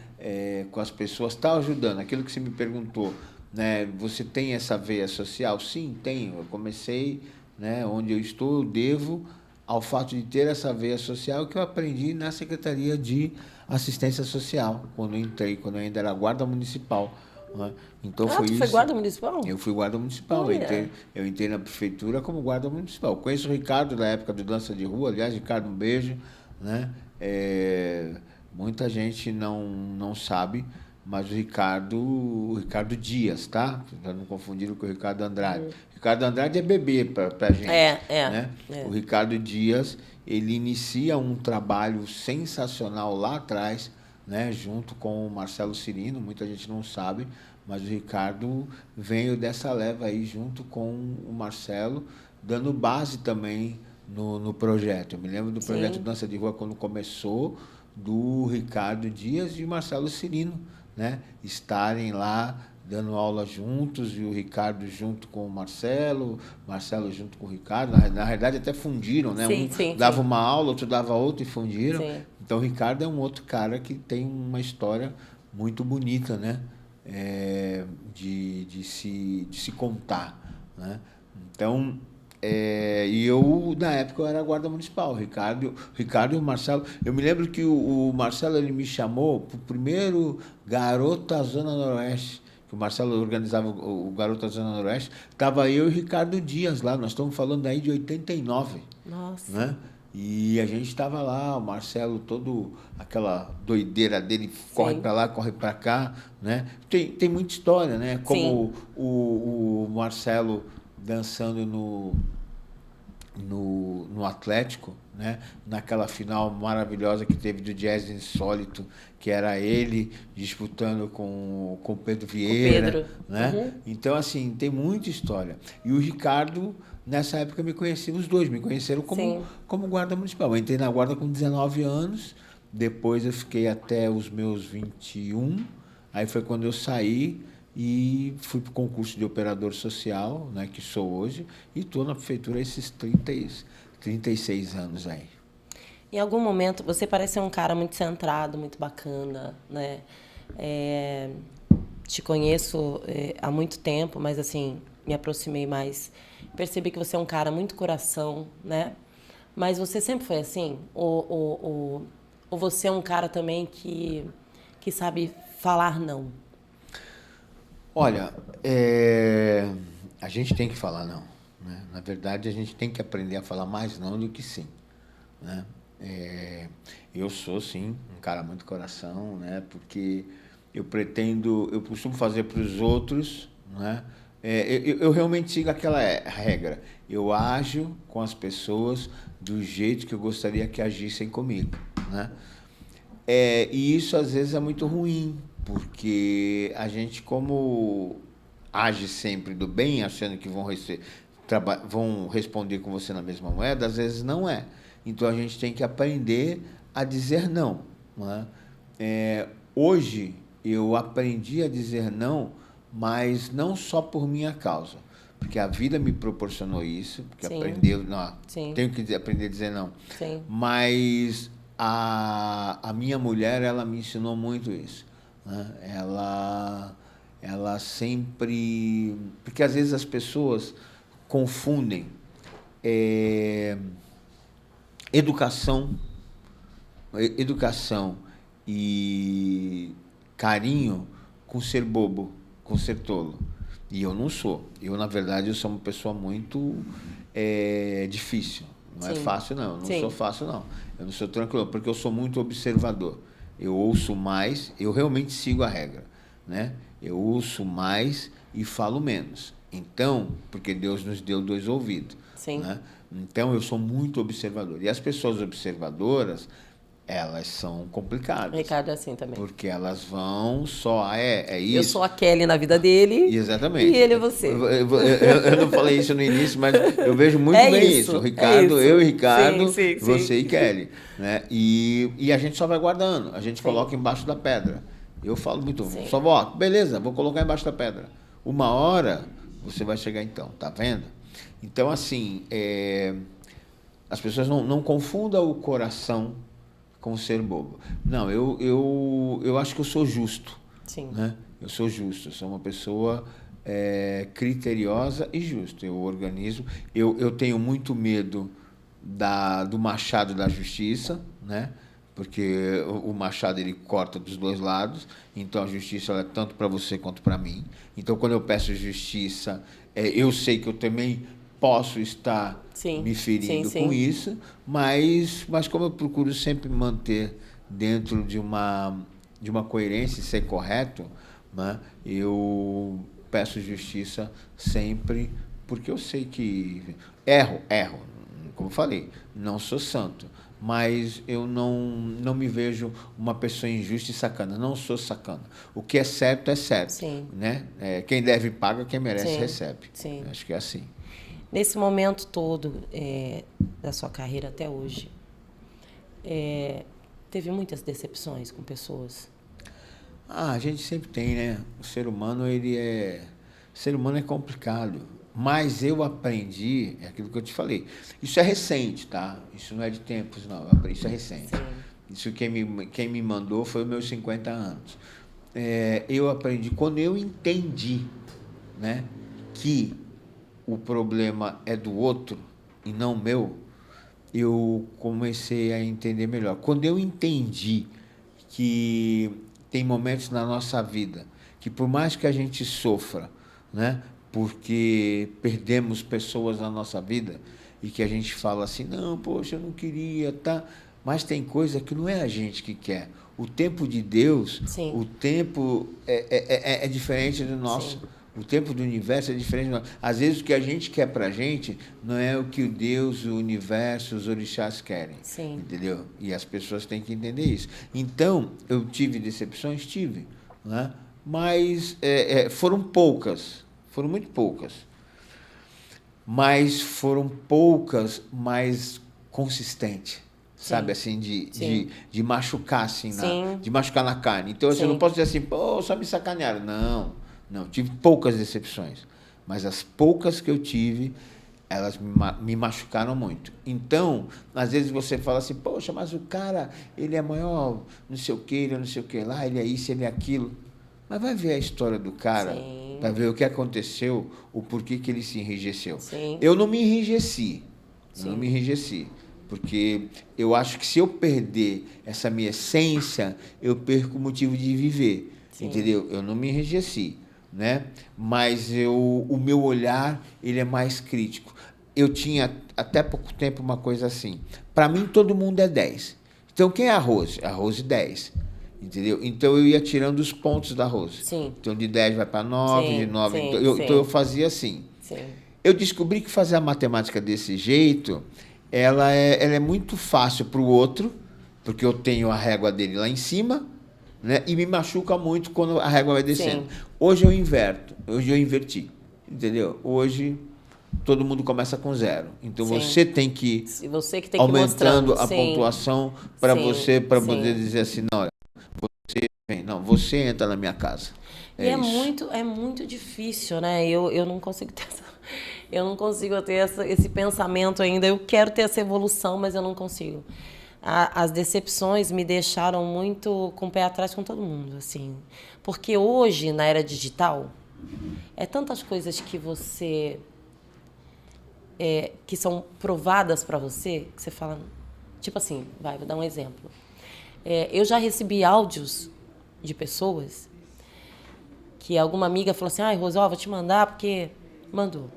Com as pessoas, está ajudando. Aquilo que você me perguntou, né? Você tem essa veia social? Sim, tenho. Eu comecei, né? Onde eu estou, eu devo ao fato de ter essa veia social que eu aprendi na Secretaria de Assistência Social, quando eu ainda era guarda municipal. Né? Então foi isso. Você foi guarda municipal? Eu fui guarda municipal. Eu entrei na prefeitura como guarda municipal. Conheço o Ricardo da época do Dança de Rua. Aliás, Ricardo, um beijo. Né? Muita gente não sabe, mas o Ricardo Dias, tá? Para não confundir com o Ricardo Andrade. Ricardo Andrade é bebê para a gente. Né? O Ricardo Dias, ele inicia um trabalho sensacional lá atrás, né? Junto com o Marcelo Cirino, muita gente não sabe, mas o Ricardo veio dessa leva aí junto com o Marcelo, dando base também no projeto. Eu me lembro do projeto Dança de Rua quando começou, do Ricardo Dias e Marcelo Cirino, né? Estarem lá dando aula juntos, e o Ricardo junto com o Marcelo junto com o Ricardo. Na realidade, até fundiram, né? Dava uma aula, outro dava outra e fundiram. Sim. Então, o Ricardo é um outro cara que tem uma história muito bonita, né? De se contar, né? Então, e eu, na época, eu era guarda municipal. O Ricardo e o Marcelo. Eu me lembro que o Marcelo ele me chamou para o primeiro Garota Zona Noroeste, que o Marcelo organizava o Garota Zona Noroeste. Estava eu e o Ricardo Dias lá. Nós estamos falando aí de 89. Nossa. Né? E a gente estava lá, o Marcelo, todo aquela doideira dele, corre para lá, corre para cá, né? Tem muita história, né? Como o Marcelo dançando no Atlético, né? Naquela final maravilhosa que teve do Jazz Insólito, que era ele disputando com o Pedro Vieira. Né? Uhum. Então, assim, tem muita história. E o Ricardo, nessa época, me conhecia, os dois me conheceram como guarda municipal. Eu entrei na guarda com 19 anos, depois eu fiquei até os meus 21, aí foi quando eu saí e fui para o concurso de operador social, né, que sou hoje, e estou na prefeitura esses 36 anos aí. Em algum momento, você parece ser um cara muito centrado, muito bacana, né? Te conheço há muito tempo, mas, assim, me aproximei mais. Percebi que você é um cara muito coração, né? Mas você sempre foi assim? Ou você é um cara também que sabe falar não? Olha, a gente tem que falar não, né? Na verdade, a gente tem que aprender a falar mais não do que sim, né? Eu sou, sim, um cara muito coração, né? Porque eu costumo fazer para os outros, né? Eu realmente sigo aquela regra. Eu ajo com as pessoas do jeito que eu gostaria que agissem comigo, né? E isso, às vezes, é muito ruim, porque a gente, como age sempre do bem, achando que vão responder com você na mesma moeda, às vezes não é. Então, a gente tem que aprender a dizer não, né? Hoje, eu aprendi a dizer não, mas não só por minha causa, porque a vida me proporcionou isso, porque tenho que aprender a dizer não. Sim. Mas a minha mulher, ela me ensinou muito isso, né? Ela sempre... Porque, às vezes, as pessoas confundem educação e carinho com ser bobo, com ser tolo. E eu não sou. Na verdade, eu sou uma pessoa muito difícil. Não é fácil, não. Eu não sou fácil, não. Eu não sou tranquilo, porque eu sou muito observador. Eu ouço mais, eu realmente sigo a regra, né? Eu ouço mais e falo menos. Então, porque Deus nos deu 2 ouvidos. Sim. Né? Então, eu sou muito observador. E as pessoas observadoras, elas são complicadas. O Ricardo é assim também. Porque elas vão só... isso. Eu sou a Kelly na vida dele. Exatamente. E ele é você. Eu não falei isso no início, mas eu vejo muito bem isso. O Ricardo, eu e Ricardo, você e Kelly. Né? E a gente só vai guardando. A gente coloca embaixo da pedra. Eu falo muito. Só vou, beleza, vou colocar embaixo da pedra. Uma hora você vai chegar então, tá vendo? Então, assim, as pessoas não confundam o coração com ser bobo. Não, eu acho que eu sou justo. Sim. Né? Eu sou justo, eu sou uma pessoa criteriosa e justa. Eu organizo. Eu tenho muito medo do machado da justiça, né? Porque o machado ele corta dos 2 lados, então a justiça ela é tanto para você quanto para mim. Então, quando eu peço justiça, eu sei que eu também posso estar me ferindo com isso, mas como eu procuro sempre manter dentro de uma coerência e ser correto, né, eu peço justiça sempre, porque eu sei que erro, como eu falei, não sou santo, mas eu não me vejo uma pessoa injusta e sacana, não sou sacana. O que é certo é certo. Sim. Né? Quem deve paga, quem merece recebe. Sim. Acho que é assim. Nesse momento todo da sua carreira até hoje, teve muitas decepções com pessoas? A gente sempre tem, né? O ser humano, o ser humano é complicado. Mas eu aprendi, é aquilo que eu te falei. Isso é recente, tá? Isso não é de tempos, não. Isso é recente. Sim. Isso quem me mandou foi os meus 50 anos. Eu aprendi, quando eu entendi, né, que o problema é do outro e não meu, eu comecei a entender melhor. Quando eu entendi que tem momentos na nossa vida que, por mais que a gente sofra, né, porque perdemos pessoas na nossa vida e que a gente fala assim, não, poxa, eu não queria, tá? Mas tem coisa que não é a gente que quer. O tempo de Deus, Sim. o tempo é diferente do nosso. Sim. O tempo do universo é diferente do nosso. Às vezes o que a gente quer para a gente não é o que o Deus, o universo, os orixás querem. Sim. Entendeu? E as pessoas têm que entender isso. Então, eu tive decepções? Tive. Né? Mas foram poucas. Foram muito poucas. Mas foram poucas, mais consistentes. Sabe, assim, de machucar, assim, de machucar na carne. Então, assim, eu não posso dizer assim, pô, só me sacanearam. Não, tive poucas decepções. Mas as poucas que eu tive, elas me machucaram muito. Então, às vezes você fala assim, poxa, mas o cara, ele é maior, não sei o que, ele é não sei o que lá, ele é isso, ele é aquilo. Mas vai ver a história do cara, vai ver o que aconteceu, o porquê que ele se enrijeceu. Sim. Eu não me enrijeci, porque eu acho que se eu perder essa minha essência, eu perco o motivo de viver, entendeu? Eu não me enrijeci, né? Mas o meu olhar, ele é mais crítico. Eu tinha, até pouco tempo, uma coisa assim, para mim todo mundo é 10. Então, quem é a Rose? A Rose 10. Entendeu? Então, eu ia tirando os pontos da Rose. Sim. Então, de 10 vai para 9, sim, de 9... Sim, então, eu fazia assim. Sim. Eu descobri que fazer a matemática desse jeito, ela é muito fácil para o outro, porque eu tenho a régua dele lá em cima, né? E me machuca muito quando a régua vai descendo. Sim. Hoje eu inverti, entendeu? Hoje todo mundo começa com 0. Então você tem que ir aumentando a pontuação para você, para poder dizer assim, não, olha, você entra na minha casa. É muito difícil, né? Eu não consigo ter esse pensamento ainda. Eu quero ter essa evolução, mas eu não consigo. As decepções me deixaram muito com o pé atrás com todo mundo, assim. Porque hoje, na era digital, é tantas coisas que você... que são provadas para você, que você fala... Tipo assim, vou dar um exemplo. Eu já recebi áudios de pessoas que alguma amiga falou assim, Rose, vou te mandar porque mandou.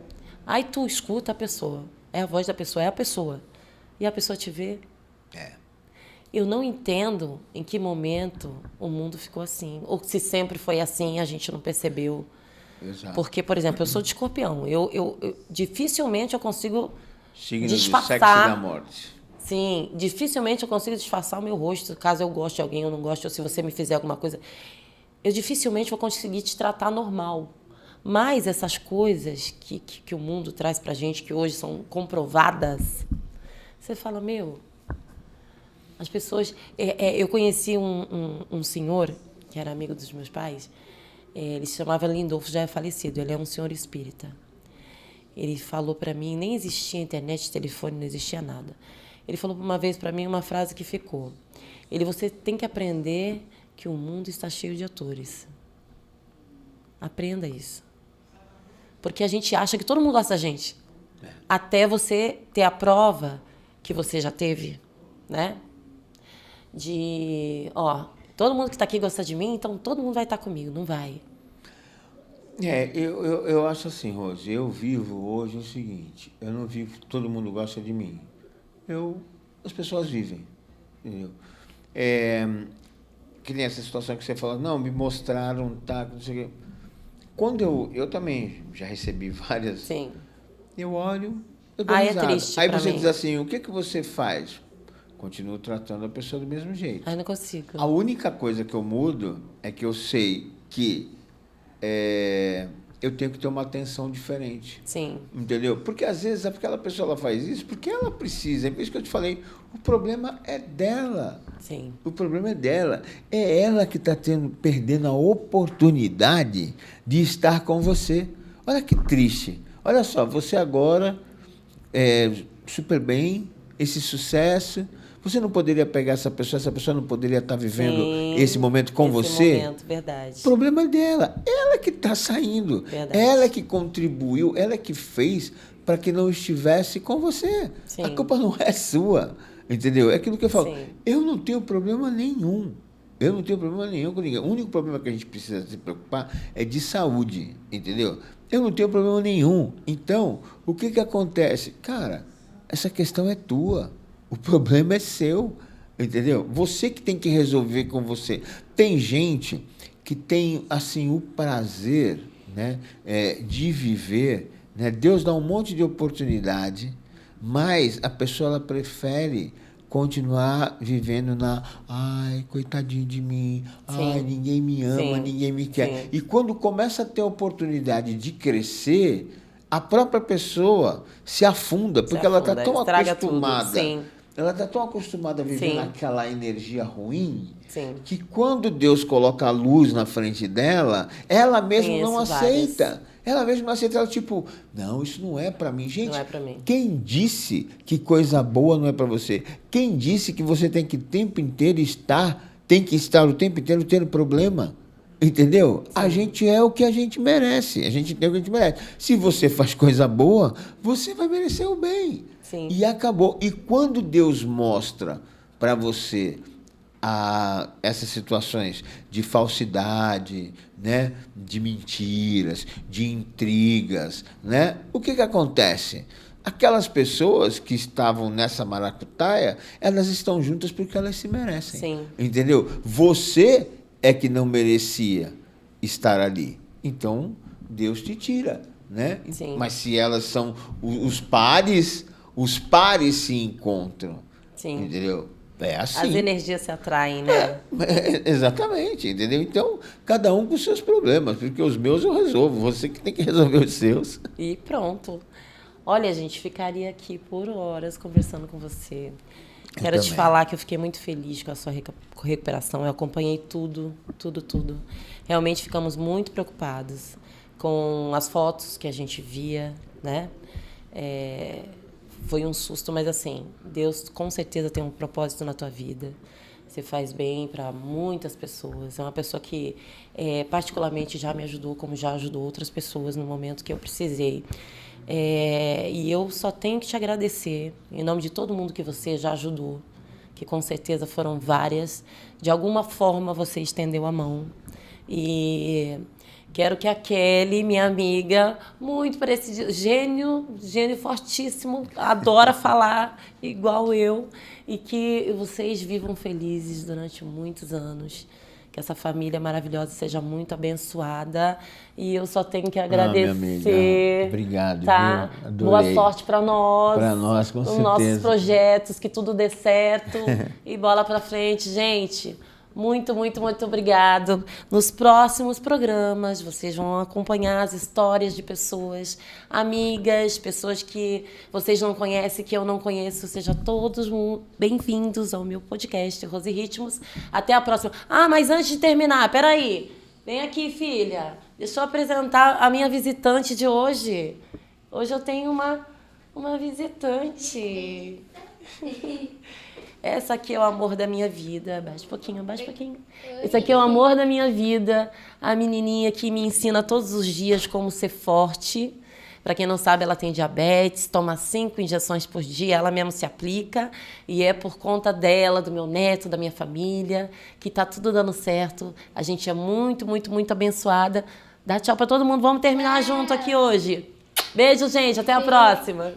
Aí tu escuta a pessoa, a voz da pessoa, é a pessoa. E a pessoa te vê. Eu não entendo em que momento o mundo ficou assim. Ou se sempre foi assim, a gente não percebeu. Exato. Porque, por exemplo, eu sou de Escorpião. Eu dificilmente eu consigo disfarçar. Do sexo e da morte. Sim, dificilmente eu consigo disfarçar o meu rosto, caso eu goste de alguém ou não goste, ou se você me fizer alguma coisa. Eu dificilmente vou conseguir te tratar normal. Mas essas coisas que o mundo traz pra gente, que hoje são comprovadas, você fala, as pessoas... eu conheci um senhor, que era amigo dos meus pais, ele se chamava Lindolfo, já é falecido, ele é um senhor espírita. Ele falou pra mim, nem existia internet, telefone, não existia nada. Ele falou uma vez para mim uma frase que ficou. Você tem que aprender que o mundo está cheio de atores. Aprenda isso. Porque a gente acha que todo mundo gosta da gente. Até você ter a prova que você já teve, né? Todo mundo que está aqui gosta de mim, então todo mundo vai estar comigo. Não vai. Eu acho assim, Rose, eu vivo hoje o seguinte, eu não vivo todo mundo gosta de mim. As pessoas vivem, entendeu? Que nem essa situação que você falou, não, me mostraram, não sei o quê. Quando eu também já recebi várias... Sim. Eu olho, eu dou risada. É triste. Aí você diz assim, o que você faz? Continuo tratando a pessoa do mesmo jeito. Não consigo. A única coisa que eu mudo é que eu sei que eu tenho que ter uma atenção diferente. Sim. Entendeu? Porque às vezes aquela pessoa ela faz isso porque ela precisa. É por isso que eu te falei, o problema é dela. Sim. O problema é dela. É ela que está perdendo a oportunidade de estar com você. Olha que triste. Olha só, você agora super bem, esse sucesso. Você não poderia pegar essa pessoa não poderia estar vivendo esse momento com você? Esse momento, verdade. O problema é dela. Ela que está saindo. Verdade. Ela que contribuiu, ela que fez para que não estivesse com você. Sim. A culpa não é sua. Entendeu? É aquilo que eu falo. Sim. Eu não tenho problema nenhum. Eu não tenho problema nenhum com ninguém. O único problema que a gente precisa se preocupar é de saúde. Entendeu? Eu não tenho problema nenhum. Então, o que acontece? Cara, essa questão é tua. O problema é seu, entendeu? Você que tem que resolver com você. Tem gente que tem, assim, o prazer, né, de viver, né? Deus dá um monte de oportunidade, mas a pessoa ela prefere continuar vivendo ai, coitadinho de mim, Sim. ai, ninguém me ama, Sim. ninguém me quer. Sim. E quando começa a ter a oportunidade de crescer, a própria pessoa se afunda, porque ela está tão acostumada. Sim. Ela está tão acostumada a viver Sim. naquela energia ruim, Sim. que quando Deus coloca a luz na frente dela, ela mesma não aceita. Várias. Ela mesma não aceita. Ela tipo, não, isso não é para mim. Gente, Não é pra mim. quem disse que coisa boa não é para você? Quem disse que você tem que o tempo inteiro tem que estar o tempo inteiro tendo problema? Entendeu? Sim. A gente é o que a gente merece. A gente tem o que a gente merece. Se você faz coisa boa, você vai merecer o bem. Sim. E acabou. E quando Deus mostra para você essas situações de falsidade, né, de mentiras, de intrigas, né, o que acontece? Aquelas pessoas que estavam nessa maracutaia, elas estão juntas porque elas se merecem. Sim. Entendeu? Você é que não merecia estar ali. Então, Deus te tira, né? Sim. Mas se elas são os pares se encontram. Sim. Entendeu? É assim. As energias se atraem, né? Exatamente, entendeu? Então, cada um com os seus problemas, porque os meus eu resolvo, você que tem que resolver os seus. E pronto. Olha, a gente ficaria aqui por horas conversando com você. Quero te falar que eu fiquei muito feliz com a sua recuperação. Eu acompanhei tudo. Realmente ficamos muito preocupados com as fotos que a gente via, né? Foi um susto, mas assim, Deus com certeza tem um propósito na tua vida. Você faz bem para muitas pessoas. É uma pessoa que particularmente já me ajudou, como já ajudou outras pessoas no momento que eu precisei. E eu só tenho que te agradecer, em nome de todo mundo que você já ajudou, que com certeza foram várias. De alguma forma você estendeu a mão. E quero que a Kelly, minha amiga, muito parecido, gênio fortíssimo, adora falar igual eu, e que vocês vivam felizes durante muitos anos. Que essa família maravilhosa seja muito abençoada. E eu só tenho que agradecer. Minha amiga. Obrigado. Tá? Boa sorte para nós. Para nós, com certeza. Nos nossos projetos, que tudo dê certo. E bola para frente, gente. Muito, muito, muito obrigado. Nos próximos programas, vocês vão acompanhar as histórias de pessoas, amigas, pessoas que vocês não conhecem, que eu não conheço. Sejam todos bem-vindos ao meu podcast, Rose Ritmos. Até a próxima. Mas antes de terminar, peraí. Vem aqui, filha. Deixa eu apresentar a minha visitante de hoje. Hoje eu tenho uma visitante. Essa aqui é o amor da minha vida. Baixa um pouquinho, baixa um pouquinho. Esse aqui é o amor da minha vida. A menininha que me ensina todos os dias como ser forte. Para quem não sabe, ela tem diabetes, toma 5 injeções por dia, ela mesma se aplica. E é por conta dela, do meu neto, da minha família, que tá tudo dando certo. A gente é muito, muito, muito abençoada. Dá tchau para todo mundo. Vamos terminar junto aqui hoje. Beijo, gente. Até a próxima.